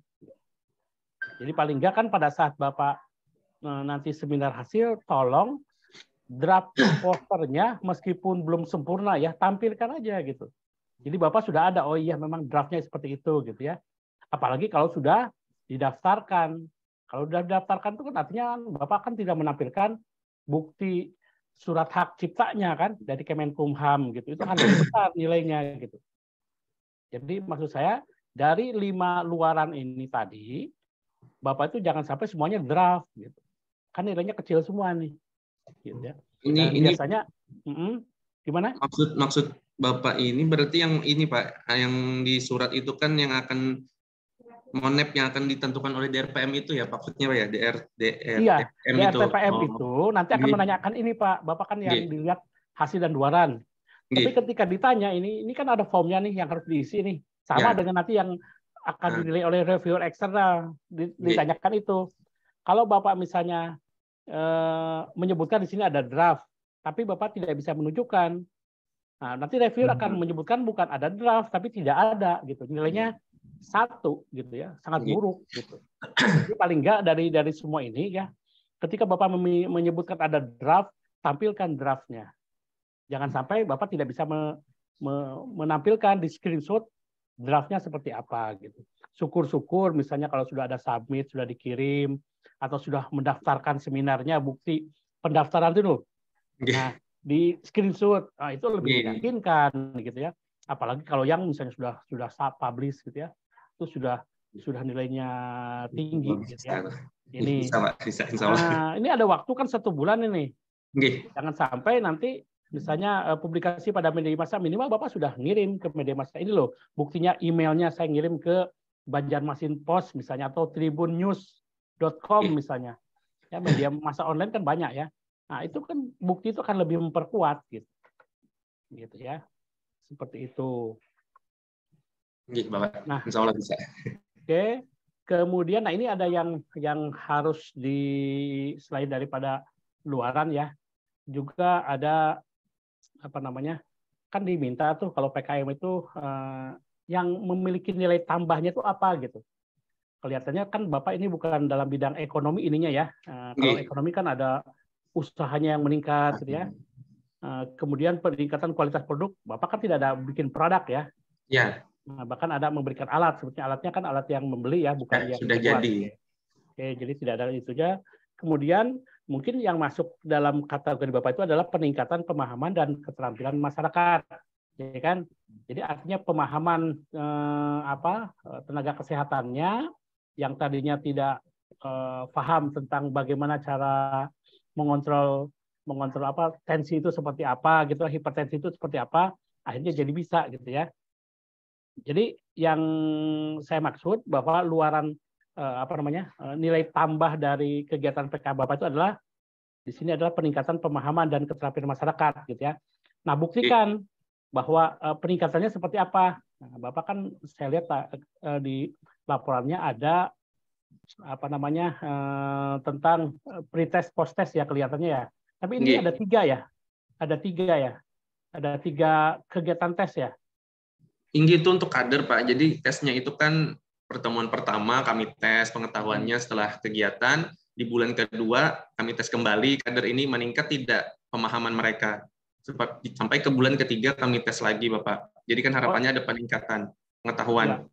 Jadi paling nggak kan pada saat Bapak nanti seminar hasil, tolong draft posternya meskipun belum sempurna ya, tampilkan aja gitu. Jadi Bapak sudah ada, oh iya memang draftnya seperti itu gitu ya. Apalagi kalau sudah didaftarkan. Kalau sudah didaftarkan itu kan artinya Bapak kan tidak menampilkan bukti surat hak ciptanya kan dari Kemenkumham gitu. Itu kan lebih besar nilainya gitu. Jadi maksud saya dari 5 luaran ini tadi, Bapak itu jangan sampai semuanya draft gitu. Kan nilainya kecil semua nih. Gitu ya. Ini biasanya gimana? Maksud Bapak ini berarti yang ini Pak, yang di surat itu kan yang akan monep yang akan ditentukan oleh DRPM itu ya maksudnya Pak ya, DRPM itu. DRPM itu nanti akan menanyakan ini Pak, Bapak kan yang dilihat hasil dan luaran. Tapi ketika ditanya ini kan ada formnya nih yang harus diisi nih. Sama dengan nanti yang akan dinilai oleh reviewer eksternal, ditanyakan itu. Kalau Bapak misalnya menyebutkan di sini ada draft, tapi Bapak tidak bisa menunjukkan. Nah, nanti reviewer akan menyebutkan bukan ada draft, tapi tidak ada gitu. Nilainya 1 gitu ya, sangat buruk gitu. Jadi paling enggak dari semua ini ya, ketika Bapak menyebutkan ada draft, tampilkan draftnya. Jangan sampai Bapak tidak bisa menampilkan di screenshot draftnya seperti apa gitu. Syukur-syukur misalnya kalau sudah ada submit, sudah dikirim, atau sudah mendaftarkan seminarnya, bukti pendaftaran itu loh. Nah, di screenshot, nah, itu lebih meyakinkan gitu ya. Apalagi kalau yang misalnya sudah publish gitu ya, itu sudah nilainya tinggi gitu ya. Ini ini ada waktu kan 1 bulan ini. Jangan sampai nanti misalnya publikasi pada media massa, minimal Bapak sudah ngirim ke media massa. Ini loh, buktinya emailnya saya ngirim ke Banjarmasin Post misalnya, atau tribunnews.com misalnya. Ya, media massa online kan banyak ya. Nah, itu kan bukti itu akan lebih memperkuat gitu. Gitu ya. Seperti itu. Nah, insya Allah bisa. Oke. Kemudian, nah ini ada yang harus selain daripada luaran ya, juga ada apa namanya, kan diminta tuh kalau PKM itu yang memiliki nilai tambahnya itu apa gitu. Kelihatannya kan Bapak ini bukan dalam bidang ekonomi ininya ya. Kalau ekonomi kan ada usahanya yang meningkat gitu ya. Kemudian peningkatan kualitas produk, Bapak kan tidak ada bikin produk ya. Ya. Nah, bahkan ada memberikan alat, sebetulnya alatnya kan alat yang membeli ya, bukan yang sudah dibuat. jadi. Oke, jadi tidak ada itu aja. Kemudian mungkin yang masuk dalam kategori Bapak itu adalah peningkatan pemahaman dan keterampilan masyarakat, ya kan? Jadi artinya pemahaman tenaga kesehatannya yang tadinya tidak paham tentang bagaimana cara mengontrol tensi itu seperti apa gitu, hipertensi itu seperti apa, akhirnya jadi bisa gitu ya. Jadi yang saya maksud bahwa luaran nilai tambah dari kegiatan PK Bapak itu adalah di sini adalah peningkatan pemahaman dan keterampilan masyarakat gitu ya. Nah, buktikan bahwa peningkatannya seperti apa. Nah, Bapak kan saya lihat di laporannya ada tentang pretest post-test ya kelihatannya ya. Tapi ini ada 3 ya. Ada 3 ya. Ada 3 kegiatan tes ya. Tinggi itu untuk kader, Pak. Jadi tesnya itu kan pertemuan pertama kami tes pengetahuannya setelah kegiatan. Di bulan kedua kami tes kembali, kader ini meningkat tidak pemahaman mereka. Sampai ke bulan ketiga kami tes lagi, Bapak. Jadi kan harapannya ada peningkatan pengetahuan.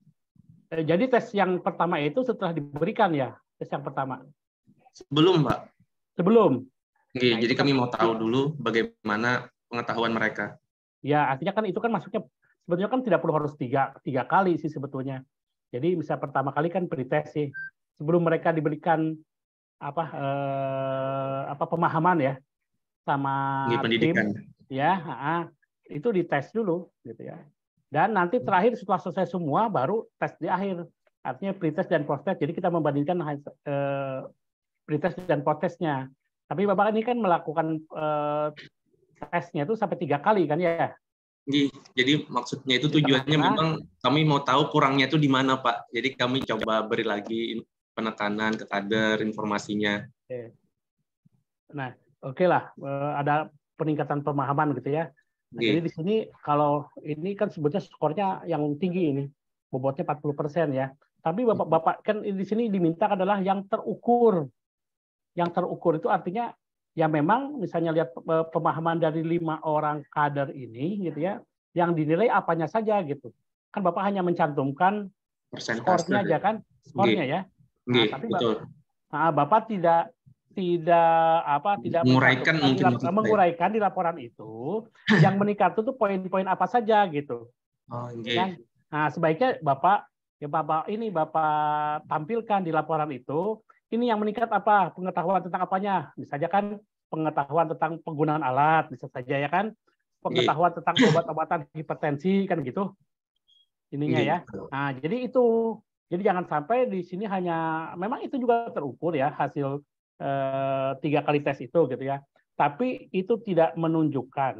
Ya. Jadi tes yang pertama itu setelah diberikan ya? Tes yang pertama? Sebelum, Pak. Sebelum? Nah, jadi kami mau tahu dulu bagaimana pengetahuan mereka. Ya, artinya kan itu kan masuknya sebetulnya kan tidak perlu harus tiga kali sih sebetulnya. Jadi misal pertama kali kan pretest sih. sebelum mereka diberikan pemahaman ya sama pendidikan. tim ya, itu dites dulu gitu ya. Dan nanti terakhir setelah selesai semua baru tes di akhir. Artinya pretest dan post-test. Jadi kita membandingkan pretest dan post-testnya. Tapi Bapak ini kan melakukan tesnya itu sampai 3 kali kan ya? Jadi maksudnya itu tujuannya memang kami mau tahu kurangnya itu di mana Pak. Jadi kami coba beri lagi penekanan ke kader informasinya. Nah, oke lah, ada peningkatan pemahaman gitu ya. Nah, jadi di sini kalau ini kan sebetulnya skornya yang tinggi ini, bobotnya 40% ya. Tapi Bapak kan di sini diminta adalah yang terukur. Yang terukur itu artinya ya memang misalnya lihat pemahaman dari 5 orang kader ini gitu ya, yang dinilai apanya saja gitu. Kan Bapak hanya mencantumkan skornya aja kan, skornya ya. Nah, tapi Bapak tidak menguraikan di laporan itu yang meningkat itu poin-poin apa saja gitu. Kan? Nah, sebaiknya Bapak tampilkan di laporan itu, ini yang meningkat apa, pengetahuan tentang apanya. Misalnya kan pengetahuan tentang penggunaan alat, bisa saja ya kan, pengetahuan tentang obat-obatan hipertensi kan gitu. Ininya ya. Nah, jadi itu. Jadi jangan sampai di sini hanya memang itu juga terukur ya hasil 3 kali tes itu gitu ya. Tapi itu tidak menunjukkan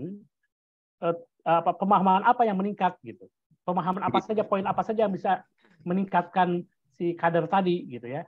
pemahaman apa yang meningkat gitu. Pemahaman apa saja, poin apa saja yang bisa meningkatkan si kader tadi gitu ya.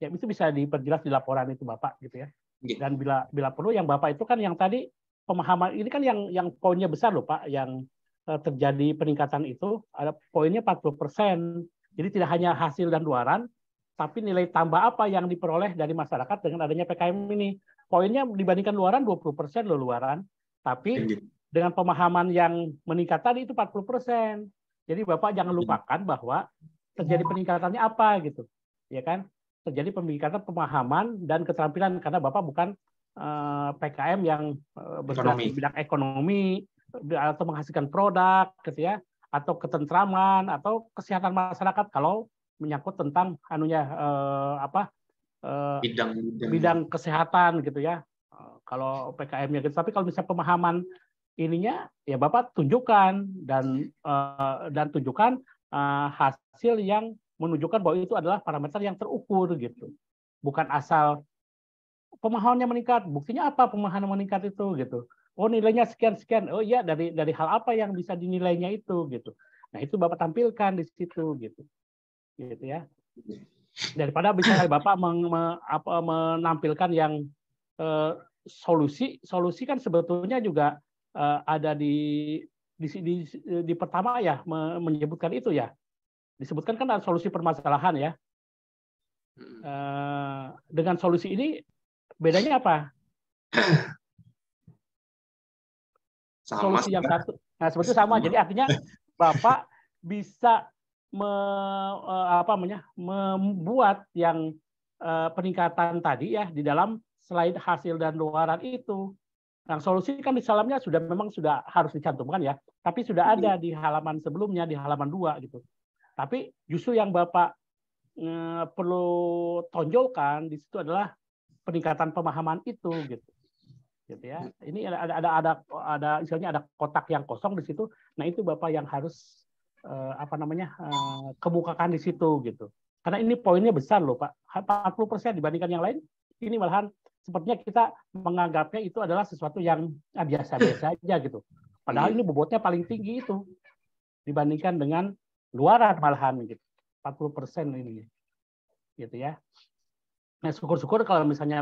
Ya itu bisa diperjelas di laporan itu Bapak gitu ya. Dan bila perlu yang Bapak itu kan yang tadi pemahaman ini kan yang poinnya besar loh Pak, yang terjadi peningkatan itu ada poinnya 40%. Jadi tidak hanya hasil dan luaran, tapi nilai tambah apa yang diperoleh dari masyarakat dengan adanya PKM ini. Poinnya dibandingkan luaran 20% loh luaran, tapi dengan pemahaman yang meningkat tadi itu 40%. Jadi Bapak jangan lupakan bahwa terjadi peningkatannya apa gitu. Ya kan? Terjadi peningkatan pemahaman dan keterampilan karena Bapak bukan PKM yang bergerak di bidang ekonomi atau menghasilkan produk gitu ya, atau ketentraman atau kesehatan masyarakat kalau menyangkut tentang bidang kesehatan gitu ya. Kalau PKM-nya gitu. Tapi kalau misalnya pemahaman ininya ya Bapak tunjukkan dan tunjukkan hasil yang menunjukkan bahwa itu adalah parameter yang terukur gitu. Bukan asal pemahamannya meningkat, buktinya apa pemahaman meningkat itu gitu. Oh nilainya sekian-sekian. Oh iya dari hal apa yang bisa dinilainya itu gitu. Nah itu Bapak tampilkan di situ gitu. Gitu ya. Daripada bisa Bapak menampilkan yang solusi kan sebetulnya juga ada di pertama ya menyebutkan itu ya. Disebutkan kan ada solusi permasalahan ya. Dengan solusi ini bedanya apa? Solusi yang satu, nah sebetulnya sama. Jadi artinya Bapak bisa membuat yang peningkatan tadi ya di dalam selain hasil dan luaran itu. Nah, solusi kan di dalamnya memang sudah harus dicantumkan ya, tapi sudah ada di halaman sebelumnya di halaman 2 gitu. Tapi justru yang Bapak perlu tonjolkan di situ adalah peningkatan pemahaman itu gitu ya. Ini ada istilahnya ada kotak yang kosong di situ. Nah itu Bapak yang harus kemukakan di situ gitu. Karena ini poinnya besar loh Pak, 40% dibandingkan yang lain. Ini malahan sepertinya kita menganggapnya itu adalah sesuatu yang biasa-biasa aja gitu. Padahal ini bobotnya paling tinggi itu dibandingkan dengan luaran malahan gitu. 40% ini gitu ya. Nah, syukur-syukur kalau misalnya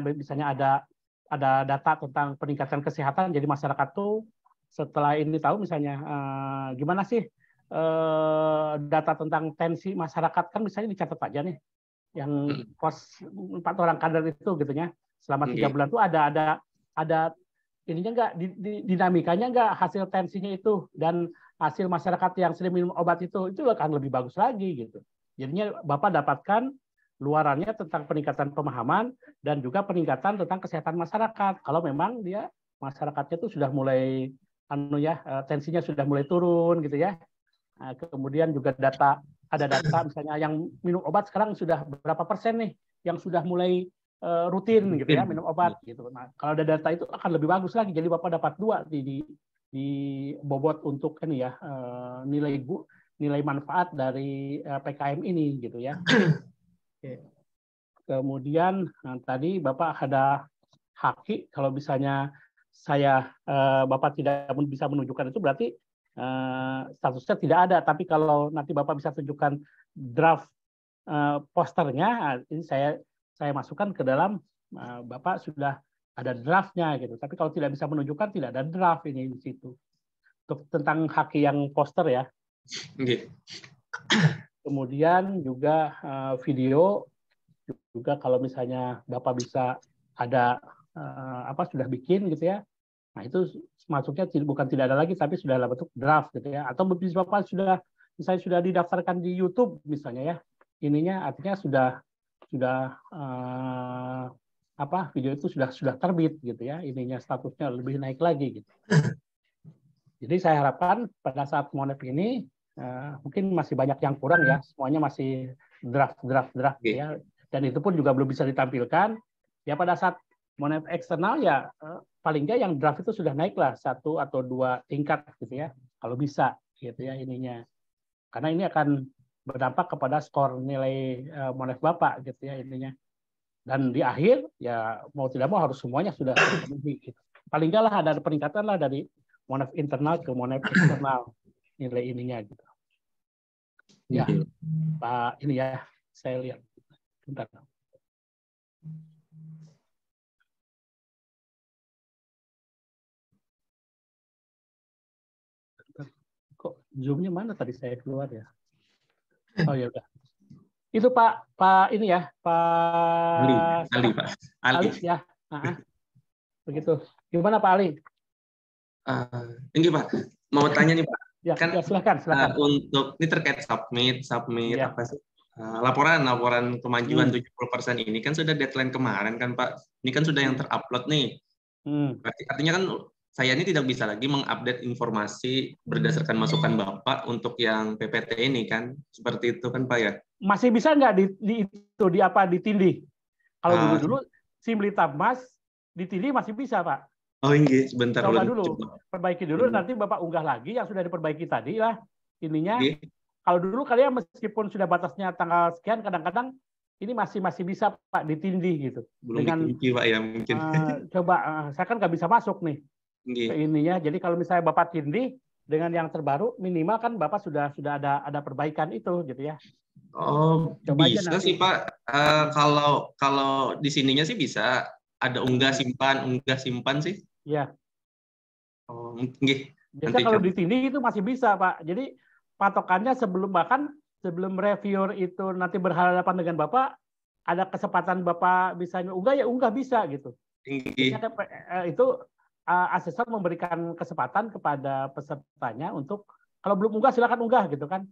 ada data tentang peningkatan kesehatan, jadi masyarakat tuh setelah ini tahu misalnya gimana sih data tentang tensi masyarakat kan misalnya dicatat aja nih, yang pos 4 orang kader itu gitu ya, selama 3 bulan tuh ada ininya enggak dinamikanya enggak hasil tensinya itu dan hasil masyarakat yang sering minum obat itu akan lebih bagus lagi gitu. Jadinya Bapak dapatkan luarannya tentang peningkatan pemahaman dan juga peningkatan tentang kesehatan masyarakat. Kalau memang dia masyarakatnya itu sudah mulai tensinya sudah mulai turun gitu ya. Kemudian juga ada data misalnya yang minum obat sekarang sudah berapa persen nih yang sudah mulai rutin gitu ya minum obat gitu. Nah, kalau ada data itu akan lebih bagus lagi. Jadi Bapak dapat 2 di bobot untuk ini ya nilai manfaat dari PKM ini gitu ya. Oke. Kemudian tadi Bapak ada haki kalau misalnya Bapak tidak bisa menunjukkan itu berarti statusnya tidak ada. Tapi kalau nanti Bapak bisa tunjukkan draft posternya, ini saya masukkan ke dalam Bapak sudah ada draftnya gitu. Tapi kalau tidak bisa menunjukkan tidak ada draft ini di situ. Untuk tentang haki yang poster ya. Okay. Kemudian juga video juga kalau misalnya Bapak bisa ada sudah bikin gitu ya. Nah, itu masuknya bukan tidak ada lagi tapi sudah dalam bentuk draft gitu ya. Atau Bapak sudah didaftarkan di YouTube misalnya ya. Ininya artinya sudah video itu sudah terbit gitu ya. Ininya statusnya lebih naik lagi gitu. Jadi saya harapkan pada saat Monef ini mungkin masih banyak yang kurang ya. Semuanya masih draft ya. Dan itu pun juga belum bisa ditampilkan. Ya pada saat Monef eksternal ya paling nggak yang draft itu sudah naik lah 1 atau 2 tingkat gitu ya. Kalau bisa gitu ya ininya. Karena ini akan berdampak kepada skor nilai Monef Bapak gitu ya ininya. Dan di akhir ya mau tidak mau harus semuanya sudah terpenuhi gitu. Paling nggak lah ada peningkatan lah dari Monef internal ke Monef eksternal nilai ininya gitu. Ya, Pak ini ya saya lihat. Bentar. Kok zoom-nya mana tadi saya keluar ya? Oh ya udah. Itu Pak ini ya, Pak Ali ya. Begitu. Gimana Pak Ali? Ini Pak, mau tanya nih Pak. Ya, kan silakan. Untuk ini terkait submit ya. apa sih? Laporan kemajuan 70% ini kan sudah deadline kemarin kan Pak. Ini kan sudah yang terupload nih. Berarti artinya kan saya ini tidak bisa lagi mengupdate informasi berdasarkan masukan Bapak untuk yang PPT ini kan. Seperti itu kan Pak ya? Masih bisa nggak ditindih? Kalau dulu Simlitabmas ditindih masih bisa Pak. Oh iya, sebentar. Coba dulu, perbaiki dulu, nanti Bapak unggah lagi yang sudah diperbaiki tadi lah ininya. Kalau dulu kalian meskipun sudah batasnya tanggal sekian, kadang-kadang ini masih bisa Pak ditindih gitu. Belum dikunci Pak ya mungkin. Coba, saya kan nggak bisa masuk nih ke ininya. Jadi kalau misalnya Bapak tindih dengan yang terbaru, minimal kan Bapak sudah ada perbaikan itu gitu ya. Oh, coba bisa sih Pak. Kalau di sininya sih bisa ada unggah simpan sih. Iya. Oh, biasa kalau ditindih itu masih bisa Pak. Jadi patokannya sebelum reviewer itu nanti berhadapan dengan Bapak, ada kesempatan Bapak bisa unggah ya unggah bisa gitu. Itu asesor memberikan kesempatan kepada pesertanya untuk kalau belum unggah silakan unggah gitu kan.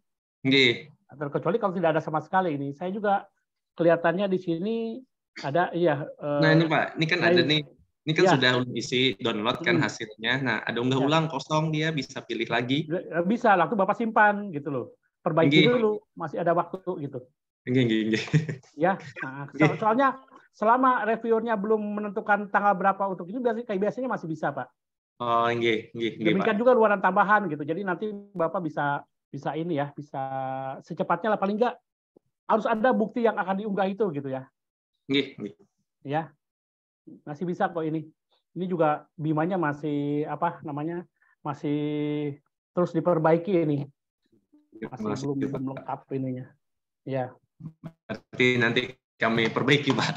Terkecuali kalau tidak ada sama sekali ini. Saya juga kelihatannya di sini ada nah ini Pak, ini kan ada nih. Ini kan sudah isi download kan hasilnya. Nah, ada unggah ulang kosong dia bisa pilih lagi. Bisa, langsung Bapak simpan gitu loh. Perbaiki dulu, masih ada waktu gitu. Ya, soalnya selama reviewernya belum menentukan tanggal berapa untuk ini biasanya masih bisa, Pak. Oh, demikian juga luaran tambahan gitu. Jadi nanti Bapak bisa ini ya, bisa secepatnya lah paling enggak harus ada bukti yang akan diunggah itu gitu ya. Ya. Masih bisa kok ini. Ini juga BIMA-nya masih masih terus diperbaiki ini. Masih belum lengkap ininya. Ya. Nanti kami perbaiki, Pak.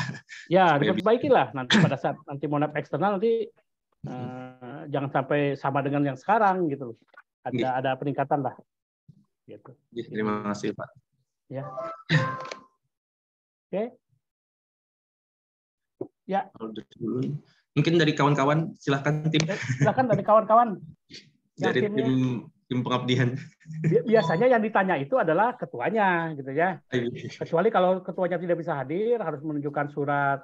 Ya, diperbaikilah nanti pada saat nanti Monef eksternal nanti jangan sampai sama dengan yang sekarang gitu loh. Ada peningkatan lah. Gitu. Terima kasih, Pak. Ya. Oke. Ya. Mungkin dari kawan-kawan, silahkan tim. Silahkan dari kawan-kawan. Dari tim pengabdian. Biasanya yang ditanya itu adalah ketuanya, gitu ya. Kecuali kalau ketuanya tidak bisa hadir, harus menunjukkan surat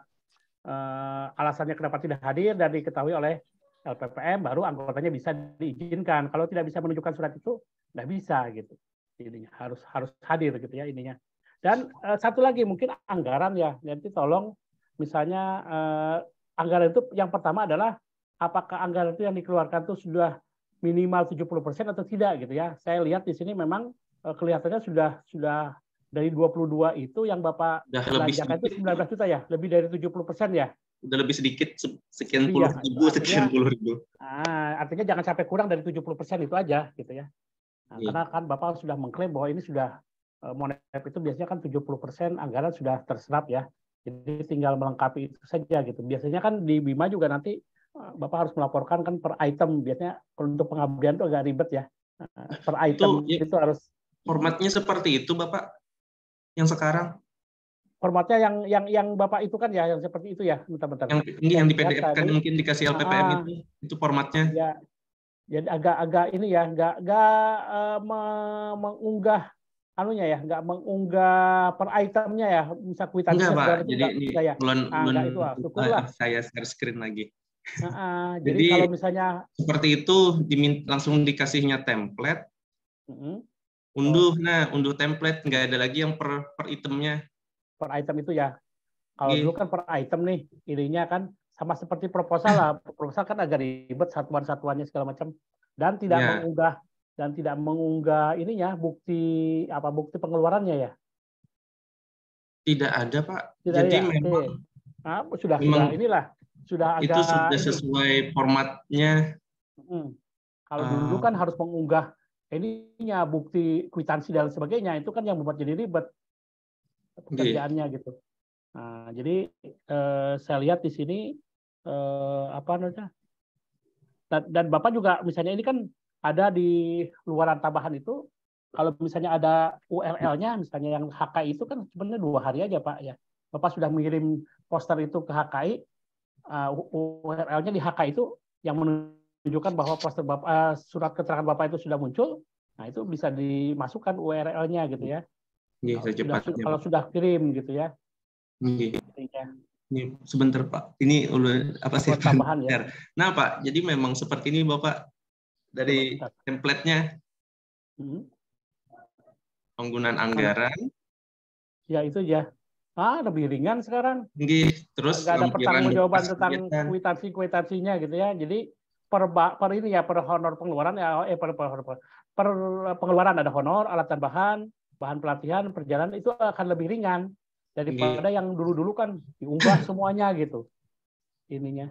alasannya kenapa tidak hadir dan diketahui oleh LPPM, baru anggotanya bisa diizinkan. Kalau tidak bisa menunjukkan surat itu, tidak bisa, gitu. ininya harus hadir gitu ya ininya. Dan satu lagi mungkin anggaran ya, nanti tolong misalnya anggaran itu yang pertama adalah apakah anggaran itu yang dikeluarkan itu sudah minimal 70% atau tidak gitu ya. Saya lihat di sini memang kelihatannya sudah dari 22 itu yang Bapak belanjakan itu 19 juta ya, lebih dari 70% ya. Udah lebih sedikit, sekian puluh ribu. Artinya jangan sampai kurang dari 70% itu aja gitu ya. Nah, karena kan Bapak sudah mengklaim bahwa ini sudah Monep itu biasanya kan 70% anggaran sudah terserap ya. Jadi tinggal melengkapi itu saja gitu. Biasanya kan di Bima juga nanti Bapak harus melaporkan kan per item. Biasanya untuk pengabdian itu agak ribet ya. Per item itu harus. Formatnya seperti itu Bapak yang sekarang? Formatnya yang Bapak itu kan ya, yang seperti itu ya. Bentar-bentar. Yang di PDF kan mungkin dikasih LPPM itu formatnya. Ya, jadi agak ini ya, nggak mengunggah anunya ya, nggak mengunggah per itemnya ya, bisa kwitansi. Enggak Pak, jadi ini ya. Itu syukurlah. Saya share screen lagi. Jadi kalau misalnya seperti itu langsung dikasihnya template, unduh template, nggak ada lagi yang per itemnya. Per item itu ya, kalau dulu kan per item nih, ininya kan sama seperti proposal lah. Proposal kan agak ribet, satuan-satuannya segala macam, dan tidak mengunggah ininya bukti pengeluarannya ya. Tidak ada Pak. Tidak jadi ya? memang sudah agak itu sudah sesuai formatnya. Kalau dulu kan harus mengunggah ininya bukti kwitansi dan sebagainya, itu kan yang membuat jadi ribet pekerjaannya gitu. Nah, jadi saya lihat di sini apa namanya, dan Bapak juga misalnya ini kan ada di luaran tambahan itu, kalau misalnya ada URL-nya, misalnya yang HKI itu kan sebenarnya 2 hari aja Pak ya. Bapak sudah mengirim poster itu ke HKI, URL-nya di HKI itu yang menunjukkan bahwa poster Bapak, surat keterangan Bapak itu sudah muncul, nah itu bisa dimasukkan URL-nya gitu ya. Kalau sudah kirim gitu ya. Ini sebentar Pak, ini apa sih tambahan ya. Nah Pak, jadi memang seperti ini Bapak dari template-nya. Penggunaan anggaran. Ya itu ya. Lebih ringan sekarang. Terus nggak ada pertanggungjawaban tentang kwitansinya gitu ya. Jadi per honor pengeluaran ya, per pengeluaran ada honor, alat tambahan, bahan pelatihan, perjalanan itu akan lebih ringan daripada yang dulu-dulu kan diunggah semuanya gitu. Ininya.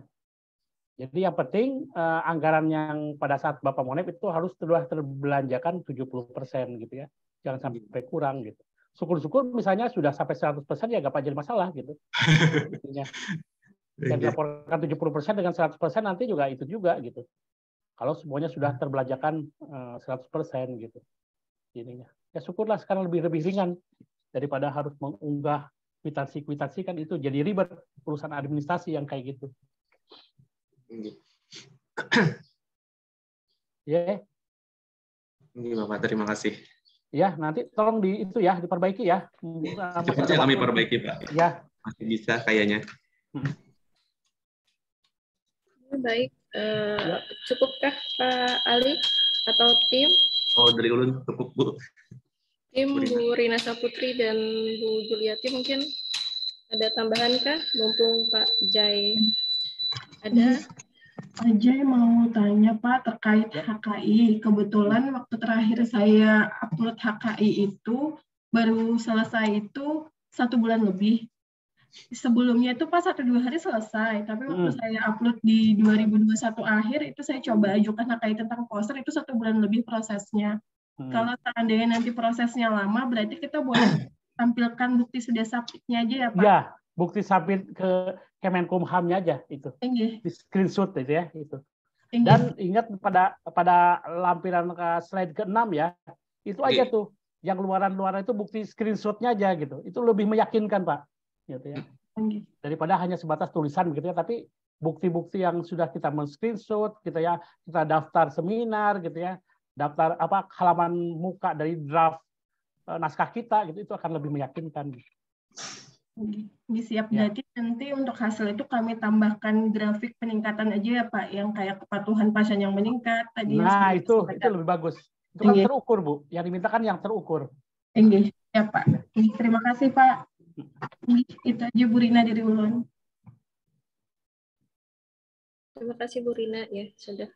Jadi yang penting anggaran yang pada saat Bapak Monep itu harus sudah terbelanjakan 70% gitu ya. Jangan sampai kurang gitu. Syukur-syukur misalnya sudah sampai 100% ya nggak jadi masalah gitu. Dan laporkan 70% dengan 100% nanti juga itu juga gitu. Kalau semuanya sudah terbelanjakan 100% gitu. Ininya. Ya syukurlah sekarang lebih ringan daripada harus mengunggah kwitansi kan itu jadi ribet urusan administrasi yang kayak gitu. Ya. Ini Bapak, terima kasih. Ya, nanti tolong diperbaiki ya. Cepatnya kami perbaiki Pak. Ya. Masih bisa kayaknya. Baik, cukupkah Pak Ali atau tim? Oh, dari ulun cukup Bu. Tim Bu Rina Saputri dan Bu Juliati mungkin ada tambahan kah? Mumpung Pak Jai ada. Pak Jai mau tanya Pak terkait HKI. Kebetulan waktu terakhir saya upload HKI itu baru selesai itu 1 bulan lebih. Sebelumnya itu pas 1-2 hari selesai, tapi waktu saya upload di 2021 akhir itu saya coba ajukan HKI tentang poster itu 1 bulan lebih prosesnya. Kalau seandainya nanti prosesnya lama, berarti kita boleh tampilkan bukti sudah submitnya aja ya Pak? Ya, bukti submit ke Kemenkumham-nya aja itu. Di screenshot itu ya itu. Dan ingat pada lampiran slide ke-6 ya, itu aja tuh. Yang luaran-luaran itu bukti screenshot-nya aja gitu. Itu lebih meyakinkan Pak. Gitu ya. Daripada hanya sebatas tulisan gitu ya, tapi bukti-bukti yang sudah kita men-screenshot, kita daftar seminar gitu ya, daftar halaman muka dari draft naskah kita gitu, itu akan lebih meyakinkan. Siap, berarti nanti untuk hasil itu kami tambahkan grafik peningkatan aja ya Pak, yang kayak kepatuhan pasien yang meningkat tadi. Nah itu lebih bagus. Itu kan terukur, Bu. Yang dimintakan yang terukur. Enggak, ya Pak. Terima kasih Pak. Itu aja Bu Rina dari Ulun. Terima kasih Bu Rina ya sudah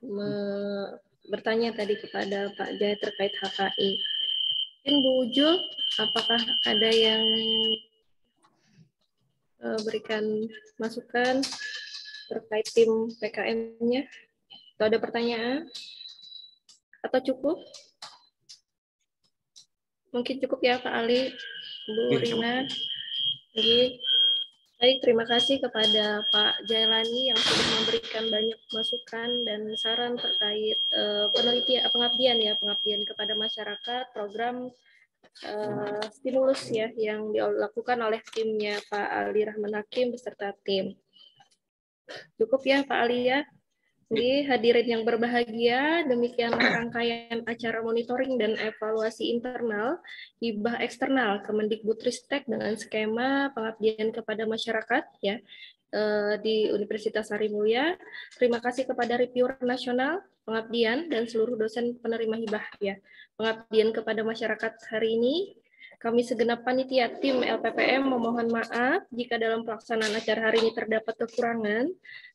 bertanya tadi kepada Pak Jaya terkait HKI. Mungkin Bu Ujul, apakah ada yang berikan masukan terkait tim PKM-nya? Atau ada pertanyaan? Atau cukup? Mungkin cukup ya Pak Ali, Bu Rina. Jadi, baik, terima kasih kepada Pak Jailani yang sudah memberikan banyak masukan dan saran terkait pengabdian kepada masyarakat, program stimulus ya yang dilakukan oleh timnya Pak Ali Rahman Hakim beserta tim. Cukup ya Pak Ali ya. Jadi hadirin yang berbahagia, demikianlah rangkaian acara monitoring dan evaluasi internal hibah eksternal Kemendikbudristek dengan skema pengabdian kepada masyarakat ya di Universitas Sarimulya. Terima kasih kepada reviewer nasional pengabdian dan seluruh dosen penerima hibah ya pengabdian kepada masyarakat hari ini. Kami segenap panitia tim LPPM memohon maaf jika dalam pelaksanaan acara hari ini terdapat kekurangan.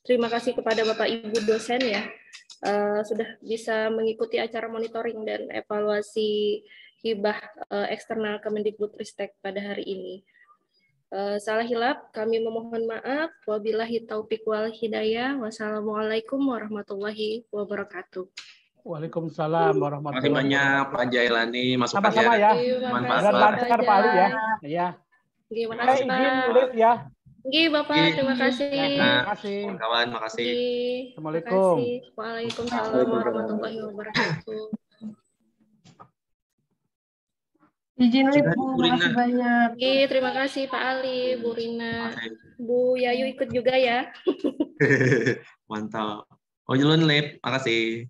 Terima kasih kepada Bapak Ibu dosen ya sudah bisa mengikuti acara monitoring dan evaluasi hibah eksternal Kemendikbudristek pada hari ini. Salah hilap kami memohon maaf. Wabillahi taufiq wal hidayah. Wassalamualaikum warahmatullahi wabarakatuh. Waalaikumsalam warahmatullahi wabarakatuh. Banyak Pak Jailani masukannya. Sama-sama ya. Manfaat. Dan lancar Pak Ali ya. Iya. Terima kasih Pak. Izin nulis ya. Oke Bapak, terima kasih. Terima kasih. Kawan, makasih. Assalamualaikum. Waalaikumsalam warahmatullahi wabarakatuh. Izin Lip, Bu. Makasih banyak. Oke, terima kasih Pak Ali, Bu Rina. Bu Yayu ikut juga ya. Mantap. Oh, Julun Lip, makasih.